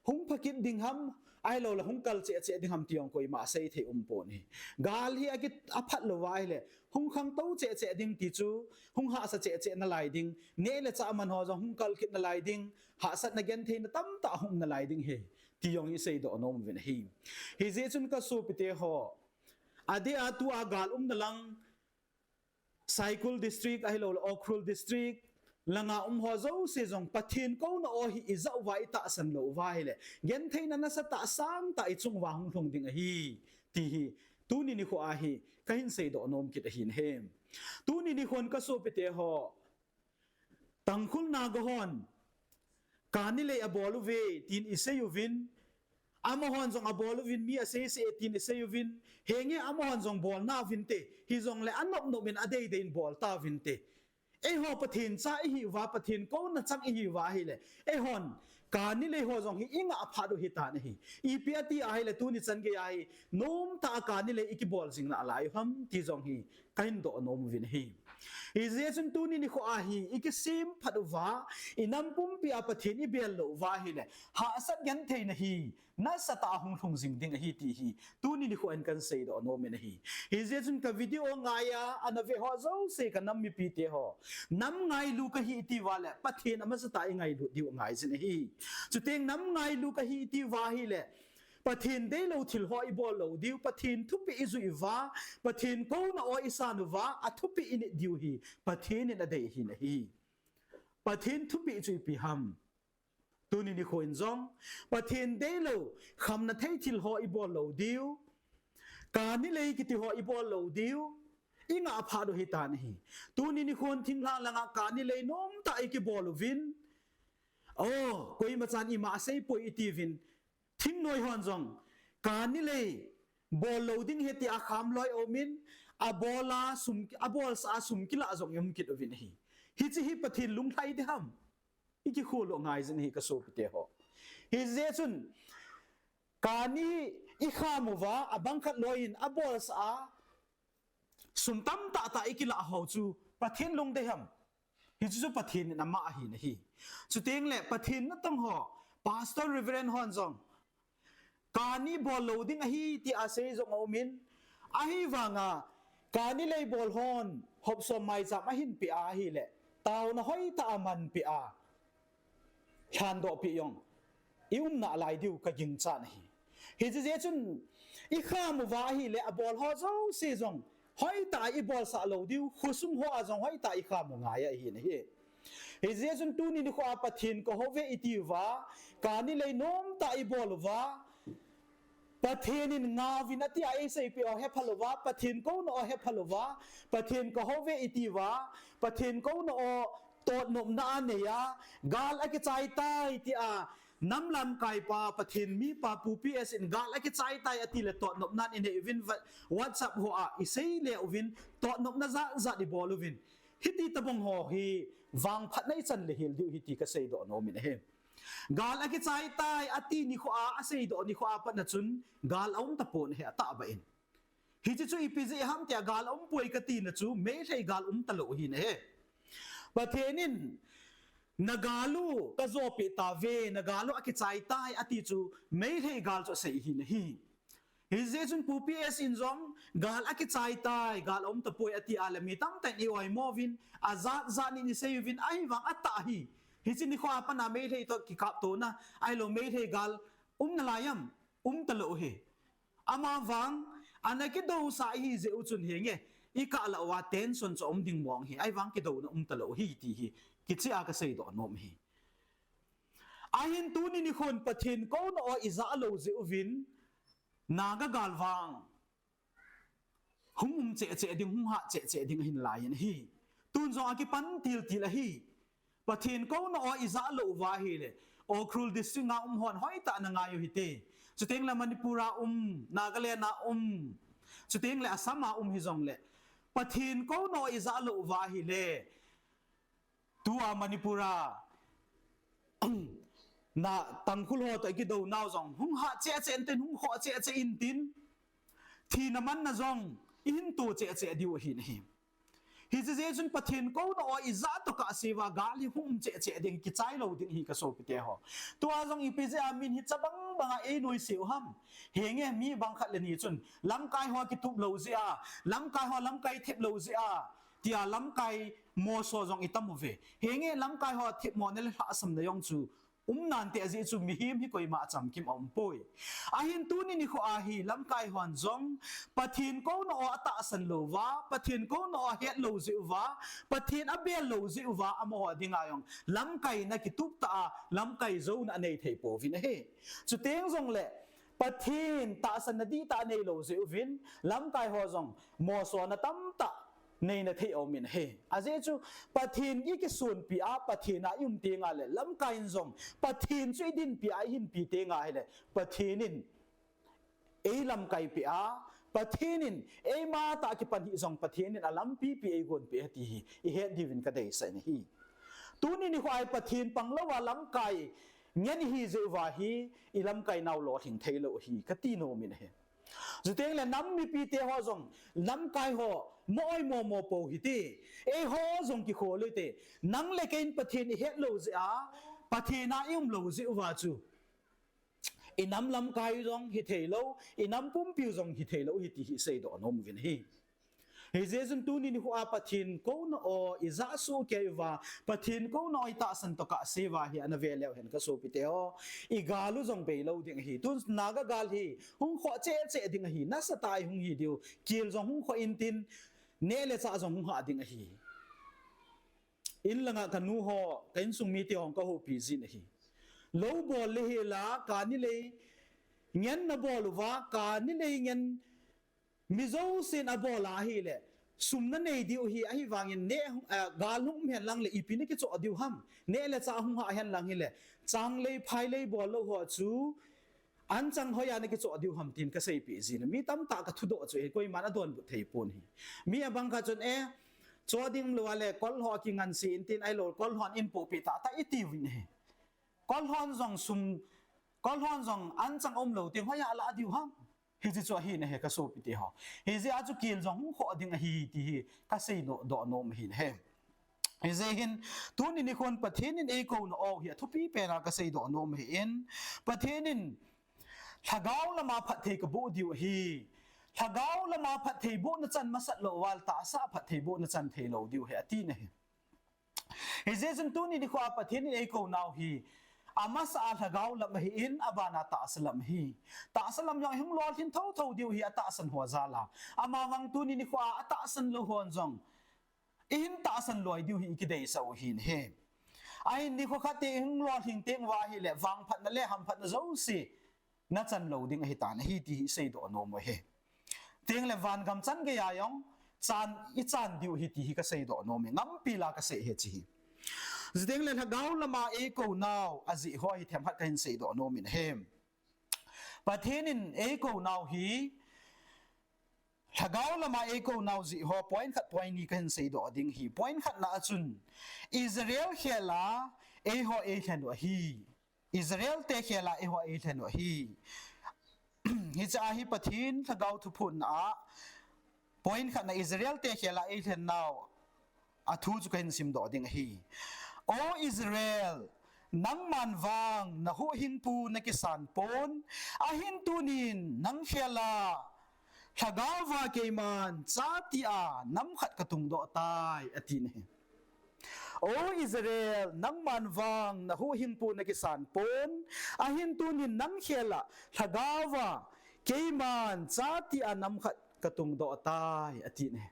หุงพักิดดิงฮัมไอโลละหุงกัลเจเจดิงฮัมที่องคอยมาเซยเทอุมปนฮีกาลฮีอากิตอภัดลวายเลหุงขังโตเจเจดิงติจูหุงหาสเจเจนลายดิงเนเลจะมันหัวจงหุงกัลคิดนลายดิงหาสัตนเกนเทนตั้มตาหุงนลายดิงเฮที่ยองอิเซโดอนอมวินฮีฮิเจจุนก็สูปิเตหออดีอาตัวกาลนลังไซคุลดิสตริกไอโลละออครุลดิสตริกลังอาหัวเจ้าเสียจงปะเทียนเขาโนโอฮิอิจะไว้ตาสันโลไว้เลยเย็นเทนันนัสตาสังตาอิจงวางลงดิ่งฮีตีฮีตูนี่นี่ขวาฮีก็หินเสดอนอมกิดหินเฮมตูนี่นี่คนก็สูบไปเตะหอตังคุลนากฮอนการนี่เลยอบอลูเวตินอิเซยูวินอามฮอนจงอบอลูวินมีอาเซเซตินอิเซยูวินเฮงเออามฮอนจงบอลนาวินเตฮิจงเลยอันนบนบินอเดย์เดนบอลตาวินเตเอฮอปะเทนซาอิฮิวาปะเทนโกนจังอิฮิวาฮิเลเอฮอนการนี่เลยฮอจงฮิอิงอาพาดูฮิตานี่อีเปียตีอาฮิเลตูนิจันเกียฮิโนมตาการนี่เลยอิกิบอลสิงนาลายฮัมที่จงฮิกันโดโนมวินฮิอิเจจุนตูนี่นี่ขอาฮิอิกิซิมพัดวาอินัมปุมปีอาปะเทนอิเบลโลวาฮิเลหาสัตยันเทนฮินัสตาหงทงสิงดิงฮิตีฮิตูนี่นี่ขอันกันเซโดโนมินฮิอิเจจุนกับวิดีโองายาอันเวฮอโซเซกันนัมมิปีเตฮอน้ำไงลูกฮีตีวาเลปะเทนอมัสตาไงลูดิวไงสินฮีจุดเองน้ำไงลูกฮีตีวาฮิเลปะเทนได้เราถิลหอยบอลเราดิวปะเทนทุบปีอิจุอีวาปะเทนกูน่าอิสานุวาอัทุบปีอินดิวฮีปะเทนนี่นาเดฮีนะฮีปะเทนทุบปีอิจุอีปีฮัมตัวนี้นี่คนจงปะเทนได้เราคำนั้นให้ถิลหอยบอลเราดิวการนี่เลยกิติหอยบอลเราดิวอิงอาพาดูฮิตานี่ตัวนี้นี่คนทิ้งละงาการนี่เลยน้อมตาอิกิบอลวินโอ้คุยมาจานอิมาเซย์ป่วยอิตีวินทิ้งหน่วยฮอนจงการนี่เลยบอลโหลดิ้งเฮติอาคามลอยโอมินอาบอลาสุมอาบอลสาสุมกิลาจงยมกิดวินฮีฮิจิฮิปะทินลุงไทยเดฮัมอีกิคูลงไงจินฮีกระสูบเตหอฮิเจจุนการนี้อีข้ามูวาอาบังคัดลอยินอาบอลสาสุมตั้มตาตาอีกิลาหอจูปะทินลุงเดฮัมฮิจิจูปะทินน้ำมาหินฮีสุดเองแหละปะทินนั่นต้องหอ Pastor Reverend ฮอนจง การนี้บอลโลดิ้งฮีที่อาศัยจงเอามินฮีวางาการนี้เลยบอลฮอนหอบสมัยจากหินปีอาฮีเละตาวนะห้อยตามันปีอาชันโดปียองน่าลายดิวก็ยิงจานฮีเฮจิเจจุนข้ามว่าฮีเละบอลฮอเจ้าเสียจงห้อยตาบอลสาโลดิวขุสุมหัวจงห้อยตาข้ามง่ายฮีนะฮีเฮจิเจจุนตูนี่นี่ขวาปัทินก็ฮอเวอิติวาการนี้เลยน้อมตาบอลว่าประเทศนินงาวินาทีไอเซปีอเฮพลวะประเทศก็นอเฮพลวะประเทศก็ฮอเวอิติวะประเทศก็นอตดนมนาเนียกาลอกิจายตายที่น้ำลำไก่ปลาประเทศมีปลาปูปีเอสินกาลอกิจายตายอติเลตดนมนานอินเดวินวัดสับหัวอิเซเลอวินตดนมนาจะดิบอลวินฮิติตะบงหอฮีวางพัดในสันเลหิลดิวฮิติกเซดอนอมินเฮกาลอกิจายตายอตินิขวาอาเซดอนิขวาปันจุนกาลอมตะปนเฮตาบะอินฮิจิจูอีพิเซฮัมเตียกาลอมป่วยกตีนจูไม่ใช่กาลตะโลหินเฮประเทศนินนกาลูกะโจปิตาเวนกาลูอกิจายตายอติจูไม่ใช่กาลจะเสียหินฮีฮิเจจุนปูปีเอสินจงกาลอกิจายตายกาลอมตะป่วยอติอาลมีตั้งแต่นิวไอโมวินอาซานินิเซยวินไอวังอัตตาฮีฮิจินิขวาปนาไม่ใช่ตัวกิกับตัวนะไอโลไม่ใช่กาลนลายัมตะโลเฮอามาวังอันนั้นก็ดูสายฮิเจอุจุนเฮงอีกาลว่าเต้นส่วนจะดึงมองเฮไอวังก็ดูนะตะโลฮีตีฮีกิจอากาศดอนอมเฮไอเห็นตัวนี้นี่คนประเทศก็นออิซาโลเจอุวินนากากาลวังหุ่มเจดิ่งหุ่มหะเจดิ่งหินลายนฮีตุนจงอากิปันติลฮีประเทศก็นออิซาโลวาฮีเลโอครูลดิสติงาหอนห้อยตานางายุฮิเตจุดเองละมันปุระนากาเลนาจุดเองละอัสสามาฮิจงเลประเทศก็นออิซาโลวาฮีเลตัวมันปุระน่ะตั้งคุลหัวตัวกิโดน่าวจงหุ่มหะเจอินตินหุ่มขอเจอินตินทีน้ำมันน่ะจงอินตัวเจดิวหินหิมฮิจเจจุนประเทศก็นออิซาตุกะเสวากาลิหุ่มเจดิ่งกิจายโลดิ่งฮิกะโซปิเตหอตัวจงอีพิเจอามินฮิจะบังเอนุยเสียวหัมเฮงมีบังคัดเลนีจุนลำกายหัวกิทุบโลเซียลำกายหัวลำกายเทปโลเซียที่ลำกายโมโซจงอิตัมเวเฮงลำกายหัวเทปโมเนลหาสมเดยองจูนันเตอจีจูมิฮิมฮิโกยมาจำคิมอมป่วยอาหินตูนี่นี่ขออาฮีลำกายหวนจงปะทินก็นออัตสันโลวาปะทินก็นอเฮตโลจิวาปะทินอเบลโลจิวาอโมหดิงายองลำกายนักตุกตาลำกายโจนอันในเทปวินเฮจุดเตียงจงเละปะทินตาสันนดีตาในโลจิวินลำกายหัวจงโมโซนตั้มตาในนาทีเอามินเฮอาเจจูปะทินอีกส่วนปีอาปะทินอายุมเตียงอะไรลำกายจงปะทินช่วยดินปีอาหินปีเตียงอะไรปะทินินลำกายปีอาปะทินินมาตากิปันฮิจงปะทินินอาลัมปีเอกวนปีตีฮีอีเฮดิวินก็ได้ใส่ฮีตัวนี้นี่ควายปะทินปังละว่าลำกายเงี้ยฮีเจวาฮีลำกายนาวโลหิงเทโลฮีกตีโนมินเฮจุดเองเลยน้ำมีปีเตหัวจงลำกายหัวมอยโมโปหิตีหัวจงกิโคเลยเตนังเล็กเองประเทศเฮตโลจิอาประเทศนายุมโลจิวาจูน้ำลำกายจงฮิเทโลน้ำปุ่มผิวจงฮิเทโลฮิติฮิเซโดนอมวินฮีเฮเจจุนตูนี่หัวประเทศก็นออิซาสูเกวาประเทศก็นออิตาสันตกะเซวาฮีอันเวลเลวเห็นก็สูปิเตโออีกาลุจงเบลโลดิ่งฮีตุนนากากาลฮีหุ่งขอเจดิ่งฮีนัสตายหุ่งฮีเดียวกิลจงหุ่งขออินตินเนเลซาจงหุ่งหาดิ่งฮีอินลังกันนูฮอกันสุมีเตียงก็หูปีจินฮีโลบอลเลฮีลากานิเลเงี้ยนบอลว่ากานิเลเงี้ยมิโซสินอบอลาฮีเลสุมนั่นเองดิวฮีไอ้วางเงินเนกาลุ่มเห็นลังเลยอีพีนี้ก็จะอดิวฮัมเนเลจ้าหุ่งหาเห็นลังฮีเลจังเลยพายเลยบอลโลหัวจูอันจังหอยานี่ก็จะอดิวฮัมทีนก็ใส่ปีจินมีตั้มตากระทุดอจูเอก็ยังมันอดวนบุตรปนฮีมีบังคับจนจอดิ่งลัวเลยกอลหัวกิงันซีนทีนไอโลกอลหัวอินโปปิตาแต่อีตีวินเฮกอลหัวจงซุมกอลหัวจงอันจังอมโลติงหอยาละอดิวฮัมฮิจิจวฮีเนี่ยก็สูปิติฮะฮิจิอาจุกิลจงขอดิ่งฮีตีฮีก็ใส่โนดอนมหินเฮฮิจิหินตัวนี้คนประเทศนี้เอโกนออกเหียทุปีเป็นอะไรก็ใส่ดอนมหินประเทศนี้ ถ้าเกาละมาพัดเทกบุดิวฮีถ้าเกาละมาพัดเทบุนจันมาสัตโลวาลตาซาพัดเทบุนจันเทโลดิวเฮตีเนเฮเจสันตุนี่ดีกว่าประเทศนี้เอโกนาวฮีอามาสอาถ้าเกาละมาฮินอาบานาตาสลัมฮีตาสลัมยังหิมลอลหินเท่าดิวฮีตาสันหัวซาลาอามาวังตุนี่ดีกว่าตาสันโลฮอนจงอินตาสันลอยดิวฮีกิเดย์สาวหินเฮไอ้นี่เขาคัดหิมลอลหินเต็งวาฮีเละวังพัดนั่นแหละหัมพัดนั่นเจ้าสินัดจันโลดิ้งฮิตานฮีที่เสดโนมเฮเตียงเลวันกำจันเกียยองจันอีจันดิวฮิที่ก็เสดโนมงัมปีลาก็เสเฮจีเตียงเลถ้าเกาละมาเอโกนาวอาจิหัวฮิเทมฮัดกันเสดโนมินเฮมประเทศนี้เอโกนาวฮีถ้าเกาละมาเอโกนาวจิหัว point ขัด point นี้กันเสดดิ้งฮี point ขัดน่าจุนอิสราเอลเฮลาเอหัวเอเทนวะฮีอิสราเอลเตเขลาเอหัวเอเทนวะฮีฮิจาฮิปะทินถ้าเกาทุพุนพอยน์ขัดในอิสราเอลเตเขลาเอเทนนาวทูจุกันซิมดอดิงฮีโออิสราเอลนังมันวังนะหูหิงปูนักสันปนหินตูนินนังเขลาถ้าเกาวาเกมันซาติอาน้ำขัดกระตุงดอตายอตินเฮโออิสราเอลนังมันวังนะหูหิงปูนักสันปนหินตูนินนังเขลาถ้าเกาวาเกมันซาติอาน้ำขัดกระตุงดอตายอตินเฮ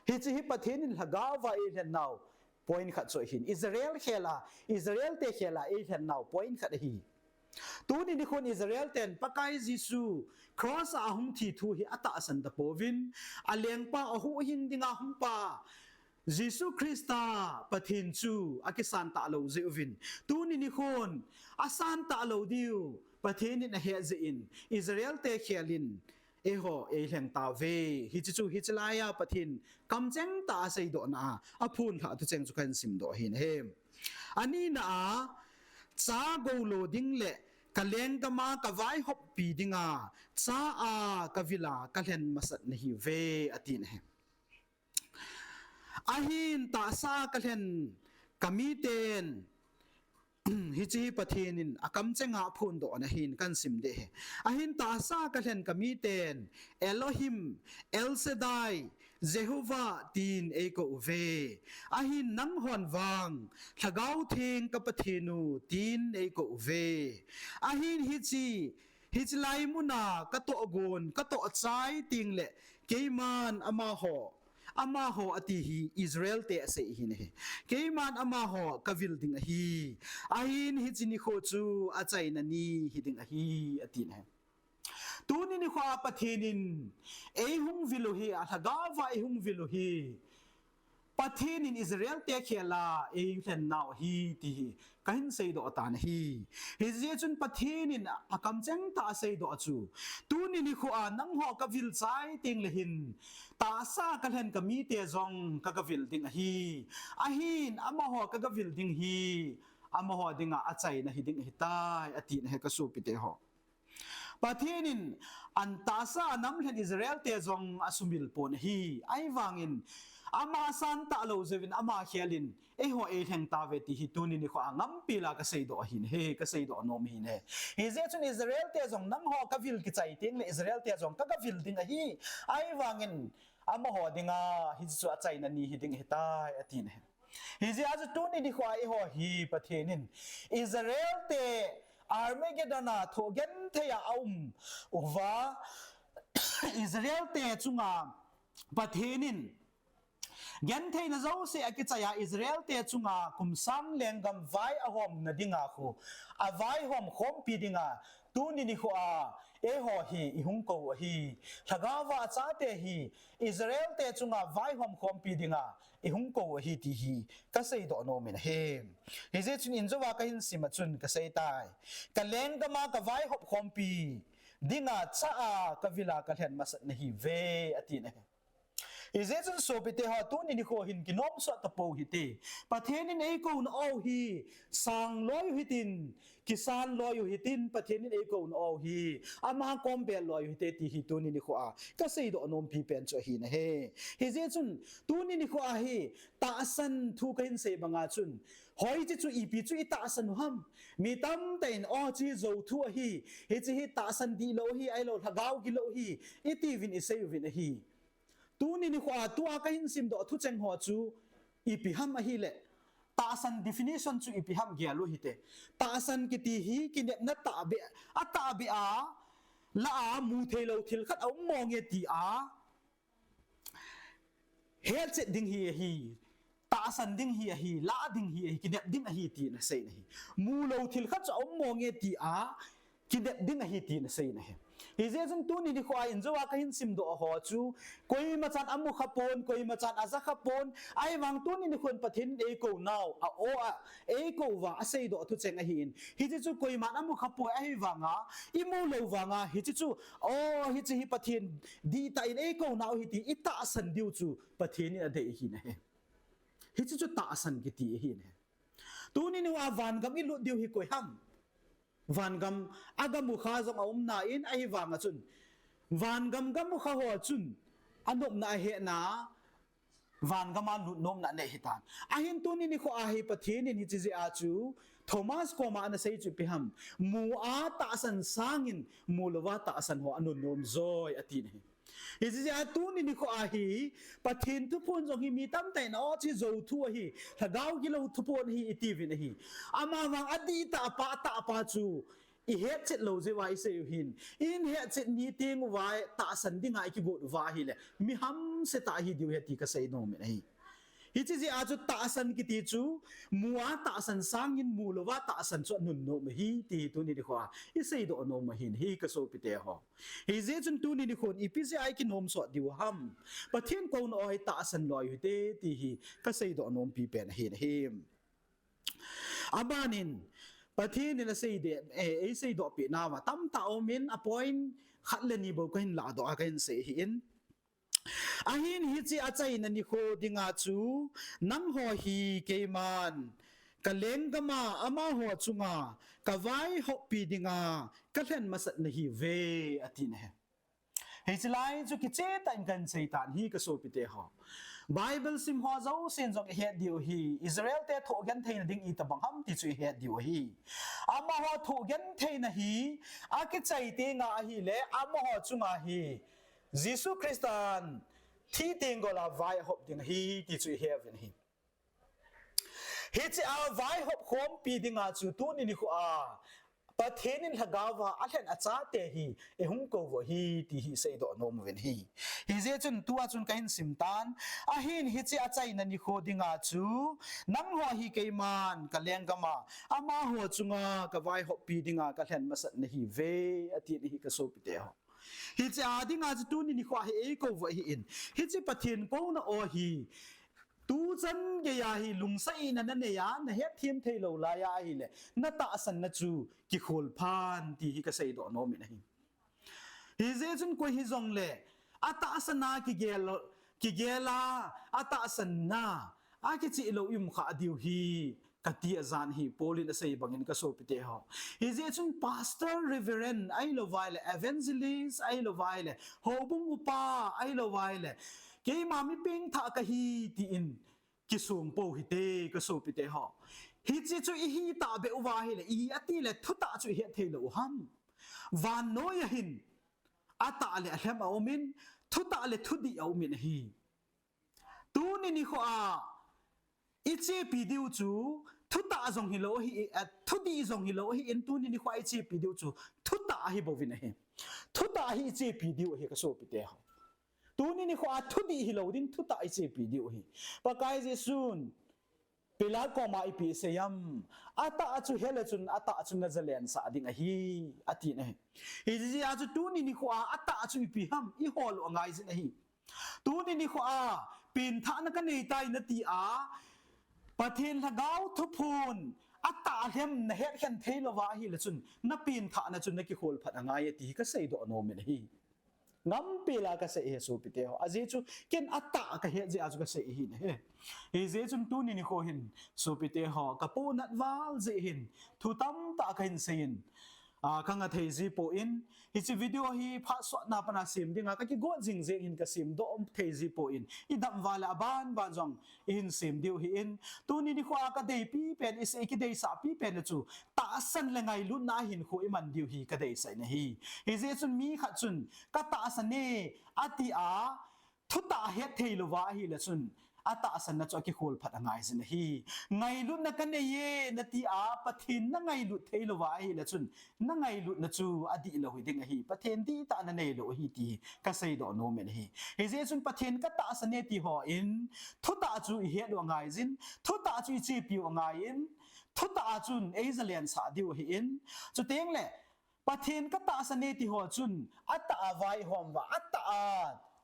ฮิจิฮิปะเทนินฮกาวาเอเทนนาวพอยน์ขัดสวยหินอิสราเอลเขลาอิสราเอลเตเขลาเอเทนนาวพอยน์ขัดฮีตูนี่คนอิสราเอลเต็นปะกายจิสูครอสอาหุงทีทูฮิอัตาสันตะโปวินอเลียงปาอาหุหิงดิงอาหุงปายิสุคริสตาปะเทนจูอากิสันตะโลเซอวินตูนี่คนอาสันตะโลดิวปะเทนินเฮเซอินอิสราเอลเตเขลินเอโฮเอเฮงตาเวฮิจิจูฮิจลายาปะทินกำเจงตาเซโดนาอพูนถาตุเจงจุกันซิมโดหินเฮมอันนี้นะซาโกโลดิงเละกะเลงกะมากะไวฮอบปีดิงาซาอากะวิลากะเลนมาสัตนฮิเวอตินเฮอาหินตาซากะเลนกะมีเตนฮิจิปะเทนินอากำเจงาพูนโดนะหินกันซิมเดอหินตาซากะเลนกะมีเตนเอโลฮิมเอลเซไดเจโฮวาตีนเอโกเวอหินนังฮอนวังทะเกาเทงกะปะเทนูตีนเอโกเวอหินฮิจิไลมุนากะโตอโกนกะโตอใจติงเลเกมันอามาโฮอติฮีอิสราเอลเตะเสหินเฮเกมันอามาโฮกะวิลดิงอฮีอหินฮิจินิโคจูอาใจนันนีฮิดิงอฮีอตินเฮตูนี่นี่ความประเทศนินเอหุงวิโลฮีอาทากาวาเอหุงวิโลฮีประเทศนินอิสราเอลเตะเขลาเอยุเทนนาวฮีตีกันเซโดอตานฮีฮิเจจุนประเทศนินอากำเจงตาเซโดอจูตูนี่นี่ขวานังหอกวิลไซติงเลหินตาซากันเห็นกมีเตจงกะวิลดิงฮีอาหินอามาหอกะวิลดิงฮีอามาหอดิงอาใจนะฮิดิงฮิตายอตินเฮกสูปิเตหอประเทศนี้อันตาซาน้ำเห็นอิสราเอลเตจงอาสุมิลปนฮีไอวังอินอามาสันตะโลเซวินอามาเขียลินเอหัวเอเทงตาเวติฮิตูนินิขวางัมปีลากเซโดหินเฮกเซโดนอมหินเฮเฮเจจุนอิสราเอลเตจงนังหอกวิลกิใจติงเลอิสราเอลเตจงกะวิลดิงฮีไอวังอินอามาหอดิงาฮิจุอาใจนันนีฮิดิงฮิตายอตินเฮฮิเจอาจุตูนินิขวาเอหัวฮีประเทศนี้อิสราเอลเตอาร์เมเกดนาโทเกนเทียอุวาอิสราเอลเตจุงาประเทศนี้เกนเทียนเจ้าเสียกิจยาอิสราเอลเตจุงาคุมสังเลงกัมไวอหอมนดิงาคูอาไวหอมคอมปีดิงาตูนินิขัวเอหอฮีอิฮุงโกฮีทากาวาซาเตฮีอิสราเอลเตจุงาไวหอมคอมปีดิงาอิฮุงโกฮีตีฮีก็เสยดโนมินเฮมเฮเจจุนอินโจวาก็หินสิมาจุนก็เสยตายก็เลงก็มากไวหอมคอมปีดิงาซาอากวิลากะเห็นมาสันฮีเวอตินเฮ อิเจจนโซปิเตหาตุนินิโคหินกินอมสวดตะโปหิเตประเทศนี้เอโกนเอาฮีสังลอยหิตินกิสานลอยหิตินประเทศนี้เอโกนเอาฮีอามาคอมเบลลอยหิเตติฮิตุนินิโคอาก็เสียดอนอมพีเป็นจ่อหินะเฮอิเจจนตุนินิโคอาฮีตาสันทุกหินเสบังอาจุนหอยจิจุอีปีจุอีตาสันหัมมีตั้มเต็นอ้อจีโจทัวฮีเฮจิฮิตาสันดีโลฮีไอโลทะกาวกิโลฮีอิตีวินอิเซยวินฮีตูนี่นี่ขวาตัวก็หินซิมดอทุเจงหัวจูอีพิฮัมมาฮีเล่ตาสัน definition จูอีพิฮัมเกียลุฮิเตตาสันกิติฮีกินเนนัตตาเบอัตตาเบอาละอามูเทโลทิลขัดเอามองเงตีอาเฮลเจดิงฮีตาสันดิงฮีละดิงฮีกินเนดิงฮีตีนะเซนะฮีมูโลทิลขัดจะเอามองเงตีอากินเนดิงฮีตีนะเซนะฮีฮิเจจนตูนี่ดีกว่าอินจว่าก็หินซิมโดหัวจูคุยมาจันอามุขปนคุยมาจันอาซักขปนไอ้วังตูนี่ดีคนปะทินเอโกนาวโอเอโกว่าเสยโดทุเจงอหินฮิเจจูคุยมาอามุขปนไอ้วังอิมูเลวังฮิเจจูฮิเจฮิปะทินดีตาอินเอโกนาวฮิตีอิตาสันดิวจูปะทินนี่อเดหินเฮฮิเจจูตาสันกิตีหินเฮตูนี่นี่ว่าวันกับอิลุดิวฮิคุยฮัมวันกำอากามุขาจงเอาหน้าอินไอวางจุนวันกำมุขาหัวจุนอันนบนาเหนาวันกำมันนมนาเนหิตานอาหินตัวนี้นี่เขาอาหิปะทีนี่นี่จิจิอาจูโทมัสก็มาอันเซจุพิฮัมมูอาตาสันสังอินมูลวาตาสันหัวอันนมจอยอตินี่ฮิจิอาตูนี่นี่เขาอาหิปะทีนทุพนจงฮิมีตั้มแต่นอจิโจทัวฮิถ้าดาวกิโลทุพนฮิอิติวินฮิอามาวังอดีตาปาจูอีเฮตเจ็ดโลเจวายเซยหินอินเฮตเจ็ดนี้เตียงวายตาสันดิ้งไอคิบุดวาฮิเลมีฮัมเสตาฮิดิวเฮติกเซยโนเมนฮิฮิจิจิอาจุตาสันกิติจูมัวตาสันสังยินมูลวาตาสันจวนนุนโนมฮิตีตุนิดิขวาอิเซยโดโนมหินฮิกโซปิเตหอฮิเจจุนตุนิดิคนอีพิเซไอกินโนมสวดดิวฮัมปะเทียนโกนออยตาสันลอยฮิเตตีฮิกเซยโดโนมปีเป็นหินฮิมอาบานินปะที่นี่นะสิเดสิดอกปีนาวะตั้มตาอมินอพอยน์ขัดเลนีบอกกันหลาดอกกันเสียหินอาหินฮิจิอาใจนันนิโคดิงาจูนังหัวฮีเกมันกะเลงกะมาอามาหัวจุงากะไว้หกปีดิงากะเล่นมาสัตนฮีเวอตินเฮฮิจิไลจุกิเจตันกันเซตันฮีกะโซปิเตหอBible sim ho zo sen jong he diu hi Israel te tho gan thein ding I tabang ham ti chu he diu hi ama ho tho gan thein hi a ki chai te nga hi le ama ho chunga hi Jesus Christian thi ting go la vai hop ding hi ti chu heaven hi hi chi a vai hop khom pi ding a chu tu ni ni khu aปะเทนินหกาวาอันเห็นอาจารย์เตหีหุ่งโกวฮีที่ฮีเสยดอนมเวนฮีฮิเจจุนตัวจุนกันสิมตันอาหินฮิจิอาใจนันนิโคดิงาจูนังหัวฮีเกมันกะเลงกะมาอามาหัวจุงากะไวหอบปีดิงากะเห็นมาสัตนฮีเวอตินี่ฮีกะโซปิเตหฮิจิอาดิงาจตุนินิโคฮีเอโกวฮีอินฮิจิปะเทนโกนะโอฮีตูจันเกียฮีลุงไซนันเนี่ยนะเฮ็ดทีมเทโลลายาฮีเลยนัตตาสันนัจูกิโคลพานที่ฮิกเซยดอนอมินะฮีฮิเจจุนกุยฮิจงเลอัตตาสันนากิเกลาอัตตาสันนาอากิจิโลอิมขาดิวฮีกติอาจารย์ฮีโพลินเซยบังอินกโซปิเตหอฮิเจจุนพาสเตอร์รีเวเรนไอโลไวเลเอเวนเจลิสไอโลไวเลโฮบุงอุปาไอโลไวเลเกมามิปิงทากะฮีตีอินกิสุงโปฮิเตกโซปิเตหอฮิจิจุอีฮีตาเบอุวาฮิเลอีอติเลทุตาจุเฮเทโลฮัมวานโนยหินอาตาเลอะเลมเอามินทุตาเลทุดิเอามินฮีตูนินิโคอาอิเจปีดิวจูทุตาจงฮิโลฮีทุดิจงฮิโลฮีอินตูนินิโคอิเจปีดิวจูทุตาฮิบวินเฮทุตาฮิอิเจปีดิวเฮกโซปิเตหอตูนี่นี่ขวาทุดีฮิโลดินทุตาไอเจปีดิวฮีปากายเจซุนเปลาก็มาอีพีเซียมอาตาจูเฮเลจุนอาตาจูนัจเลนสาดิงฮีอาทินะฮีจีอาจูตูนี่นี่ขวาอาตาจูอีพีฮัมอีฮอลองไงสินะฮีตูนี่นี่ขวาปีนท่านักเนตายนตีอาประเทศละก้าวทุพูนอาตาเฮมนเฮดเคนเทลวาฮีเลจุนนับปีนท่านะจุนนักกิโคลพัดงไงตีก็เซยดอนอมินะฮี ngam pila ka se he su pite ho aje chu ken ata ka he je aju ka se hin he je chun tu ni kho hin su pite ho ka pu nat wal je hin thu tam ta ka hin se hin kanga thei ji po in hi chi video hi pha so na pana sim dinga ka ki go jing je hin ka sim do thei ji po in I dam wala ban jong in sim diu hi in tu ni khwa ka dei pi pen is ki dei sa pi pen chu ta san le ngai lu na hin kho I man diu hi ka dei sai na hi je chun mi kha chun ka ta san ne ati a thu ta he thei lo wa hi la chun ata asan na cho ki khol phat angai zin hi ngai lut na kan ye na ti a pathin na ngai lut thei lo wa hi la chun na ngai lut na chu adi lo hi ding hi pathen ti ta na nei lo hi ti ka sei do no men hi je chun pathen ka ta asan ne ti ho in thu ta chu I he lo ngai zin thu ta chu chi pi ngai in thu ta chun azalian sa diu hi in chu teng le pathen ka ta asan ne ti ho chun ata vai hom wa ata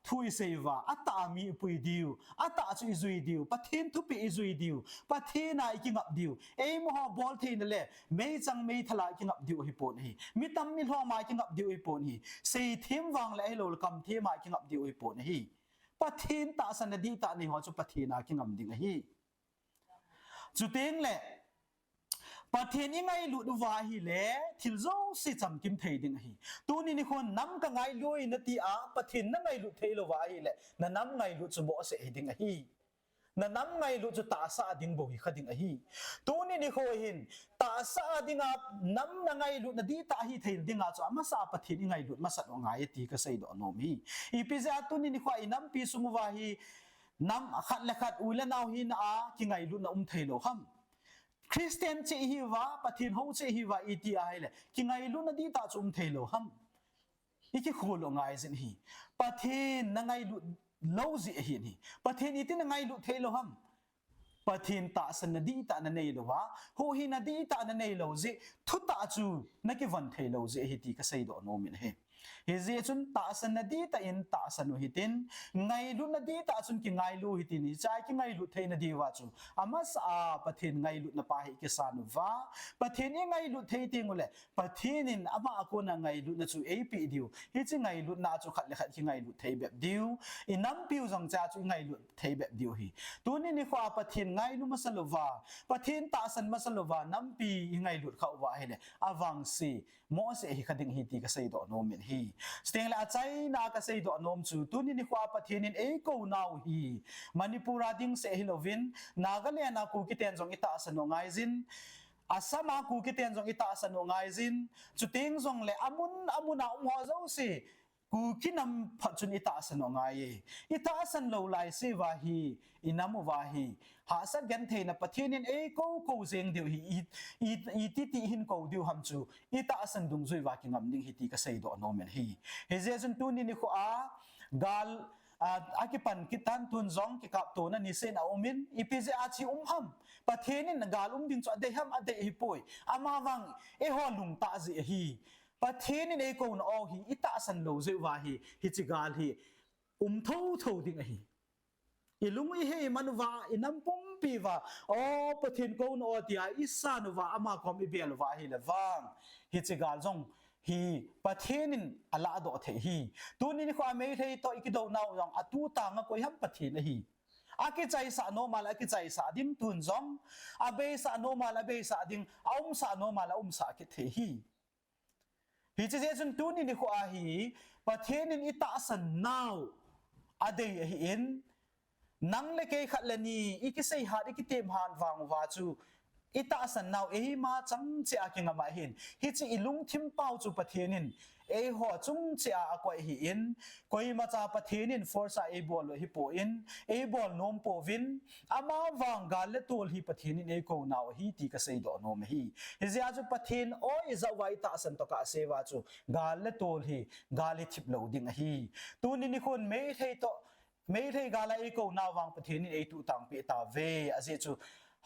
thui seva ata mi pui diu ata chu izui diu pathen thu pi izui diu pathena I ki ngap diu ei mo ha bol thein le mei chang mei thala ki ngap diu hi pon hi mi tam mi hlo ma ki ngap diu hi pon hi sei them wang le lo kam the ma ki ngap diu hi pon hi pathen ta san di ta ni ho chu pathena ki ngam ding hi chu teng le pathen ngai lu du wa hi le thil zo si cham kim thei ding hi tu ni ni khon nam ka ngai loi na ti a pathen na ngai lu thei lo wa hi le na nam ngai lu chu bo se ding hi na nam ngai lu chu ta sa ding bo hi khading hi tu ni kho hin ta sa ding a nam na ngai lu na di ta hi thei ding a chu ama sa pathen ngai lu ma sat ngai ti ka sei do nom hi I pi za tu ni kho I nam pi sung wa hi nam khat le khat u le naw hi na a ki ngai lu na thei lo ham Christian che hi wa pathin ho che hi wa iti ai le ki ngai lu na di ta chum thelo ham iki kholo ngai zin hi pathin na ngai lu lo zi hi ni pathin iti na ngai lu thelo ham pathin ta san na di ta na nei lo wa ho hi na di ta na nei lo zi thu ta chu na ki van thelo zi hi ti ka sei do no min he he je chun ta san na di ta in ta san no hitin ngai lu na di ta chun ki ngai lu hitin hi chai ki ngai lu thei na di wa chu amas a pathin ngai lu na pa hi ki sa nu wa pathin ngai lu thei ting le pathin in ama ko na ngai lu na chu ap diu hi chi ngai lu na chu khat le khat ki ngai lu thei bep diu inam piu jong cha chu ngai lu thei bep diu hi tu ni khwa pathin ngai lu masalova pathin ta san masalova nam pi ngai lu kha wa he le awang si mo se hi khading hi ti ka sei do no min hi steng la chai na ka sei do nom chu tu ni khwa pathin in e ko naw hi manipura ding se hi lovin nagaland na ku ki ten jong ita san no ngai zin asama ku ki ten jong ita san no ngai zin chu ting jong le amuna ho zo si Kuki Nam pachun ita san no ngai ita san lo lai se wa hi inam wa hi ha sa gan the na pathin in e ko zeng diu hi I ti ihinkho diu ham chu ita san dung zui wa ki ngam ding hi ti ka sei do no men hi he je jun tu ni kho a gal akipan kitan tun zong ki kap to na ni se na umin ipj a chi ham pathin in gal ding chu de ham ade hi poi ama wang e ho lung ta ji hi pathin in e ko no hi ita san lo zui wa hi chi gal hi tho ding hi ilung I he manuwa inam pong pi wa o pathin ko no ti a isa no wa ama kom I bel wa hi le wang hi chi gal jong hi pathin in ala do the hi tu ni kho me thei to ikido naw jong atu ta nga koi ham pathin hi aki chai sa no mal aki chai sa dim tun jong abe sa no mal abe sa ding sa no mal sa ki the hi hi chi je chun tu ni kho a hi pathin in ita san naw ade hi in nang le ke khat le ni ikisei ha ikitem han wang wa chu ita san naw e ma chang che a kinga ma hin hi chi ilung thim pau chu pathianin e ho chung che a ko hi in koi ma cha pathianin forsa e bol hi po in e bol nom po vin ama wang gal le tol hi pathianin e ko naw hi ti ka sei do nom hi zia chu pathin o i za wai ta san to ka se wa chu gal le tol hi gal le thip lo ding hi tu ni khon me thei to me thei gala e ko na wang pathin e tu tang pe ta ve aze chu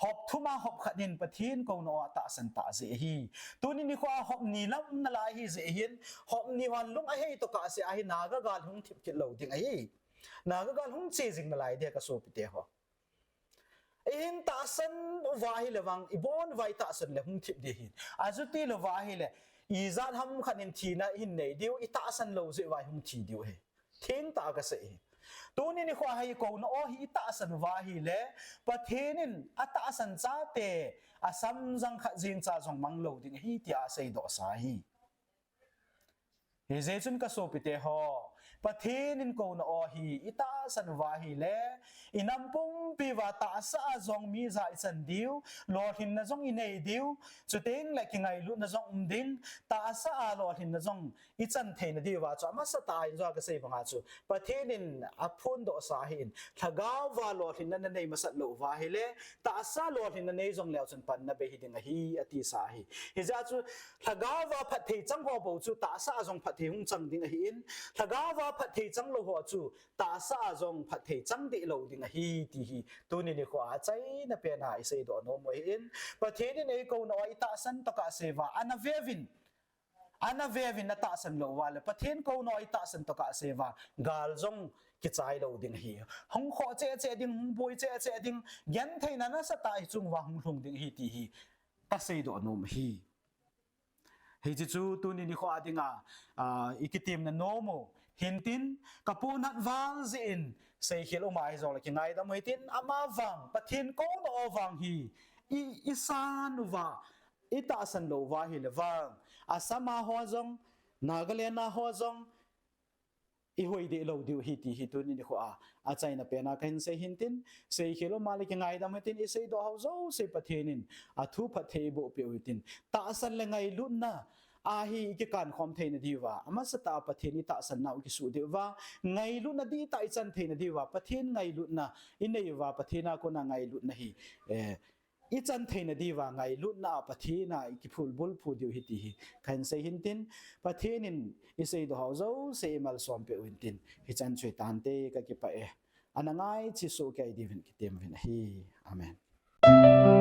hop thuma hop khanin pathin ko no ta san ta ze hi tu ni khwa hop ni lam na la hi ze hin hop ni wan lung a hei to ka se a hi na ga gal hung thip ki lo ding a hi na ga gal hung che jing na lai de ka so pi te ho in ta san wa hi le wang I bon vai ta san le hung thip de hin azu ti lo wa hi le I zat ham khanin thi na hin nei diu I ta san lo ze wa hung thi diu he ทิ้งตากเสตัวนี้นี่ขวาให้กูนอฮีตาสันวาฮีเลประเทศนินอัตาสันจ้าเตอาซัมจังขจิงจ้าจงมังโลดิงฮีที่อาศัยดอกสาฮีเฮเจจุนกสูปิเตหอประเทศนินกูนอฮีอิตาสันวาฮีเลอินัมปุงปีวาตาสาจงมีใจสันดิวโลหินนะจงอินเอดิวจุดเองเลยกิไงลุนะจงดิงตาสาโลหินนะจงอิจันเทนดีว่าจะมาสตายจงกษบังอาจูประเทศนินอพุนดอกสาหินถ้ากาวาโลหินนั้นในมาสัตโลวาฮิเลตาสาโลหินนั้นในจงแล้วจนปันนเบหิดิงฮีอติสาฮีฮิจาจูถ้ากาวาพัดเทจังหัวปูจูตาสาจงพัดเทหุงจังดิงหินถ้ากาวาพัดเทจังโลหัวจูตาสาจงพัดเทจังดิโลดิงฮีตีฮีตัวนี้นี่ขวาใจนับเป็นหายเสดโนมหินประเทศนี้ในกูนอิตาสันตกเสวาอันเววินนัตตาสันโลวาเลประเทศกูนอิตาสันตกเสวากาลจงกิจายโลดิงฮีหงขอเจดิงหงบวยเจดิงยันเทนันสตายจุงวางหงดิงฮีตีฮีตัเสดโนมฮีเฮจิจูตัวนี้นี่ขวาดิงอีกิติมนันโนโมหินตินกปูนัดวางจินเสียขิลออกมาให้จงเลยกินไงดำไม่ตินอามาวังประเทศกูนอวังฮีอิสานวาอิตาสันโลวาฮิเลวังอาสมาหัวจงนากเลนาหัวจงอีหวยเดโลดิวฮิตีฮิตุนี่ขวาอาใจนับเป็นอาการเสียหินตินเสียขิลออกมาเลยกินไงดำไม่ตินอิเสียดอฮาวโซเสียประเทศนินอาทุประเทศบุปผิวตินตาสันเลยไงลุ่นนะอาฮีกิการคอมเทนดีว่าอามาสตาประเทศนี้ตาสันนาอุกิสุดีว่าไงลุ่นนะดีตาอิจันเทนดีว่าประเทศไงลุ่นนะอินเนยว่าประเทศนาคนไงลุ่นนะฮีอิจันเทนดีว่าไงลุ่นนะประเทศนาอิกิพูลบุลพูดิวฮิติฮีขันเซหินตินประเทศนินอิเซดฮาวโซเซมัลสอมเปวินตินฮิจันช่วยตานเตกะกิปะอันนั้นไงชิสุกไกดีวินกิเตมวินฮีอาเมน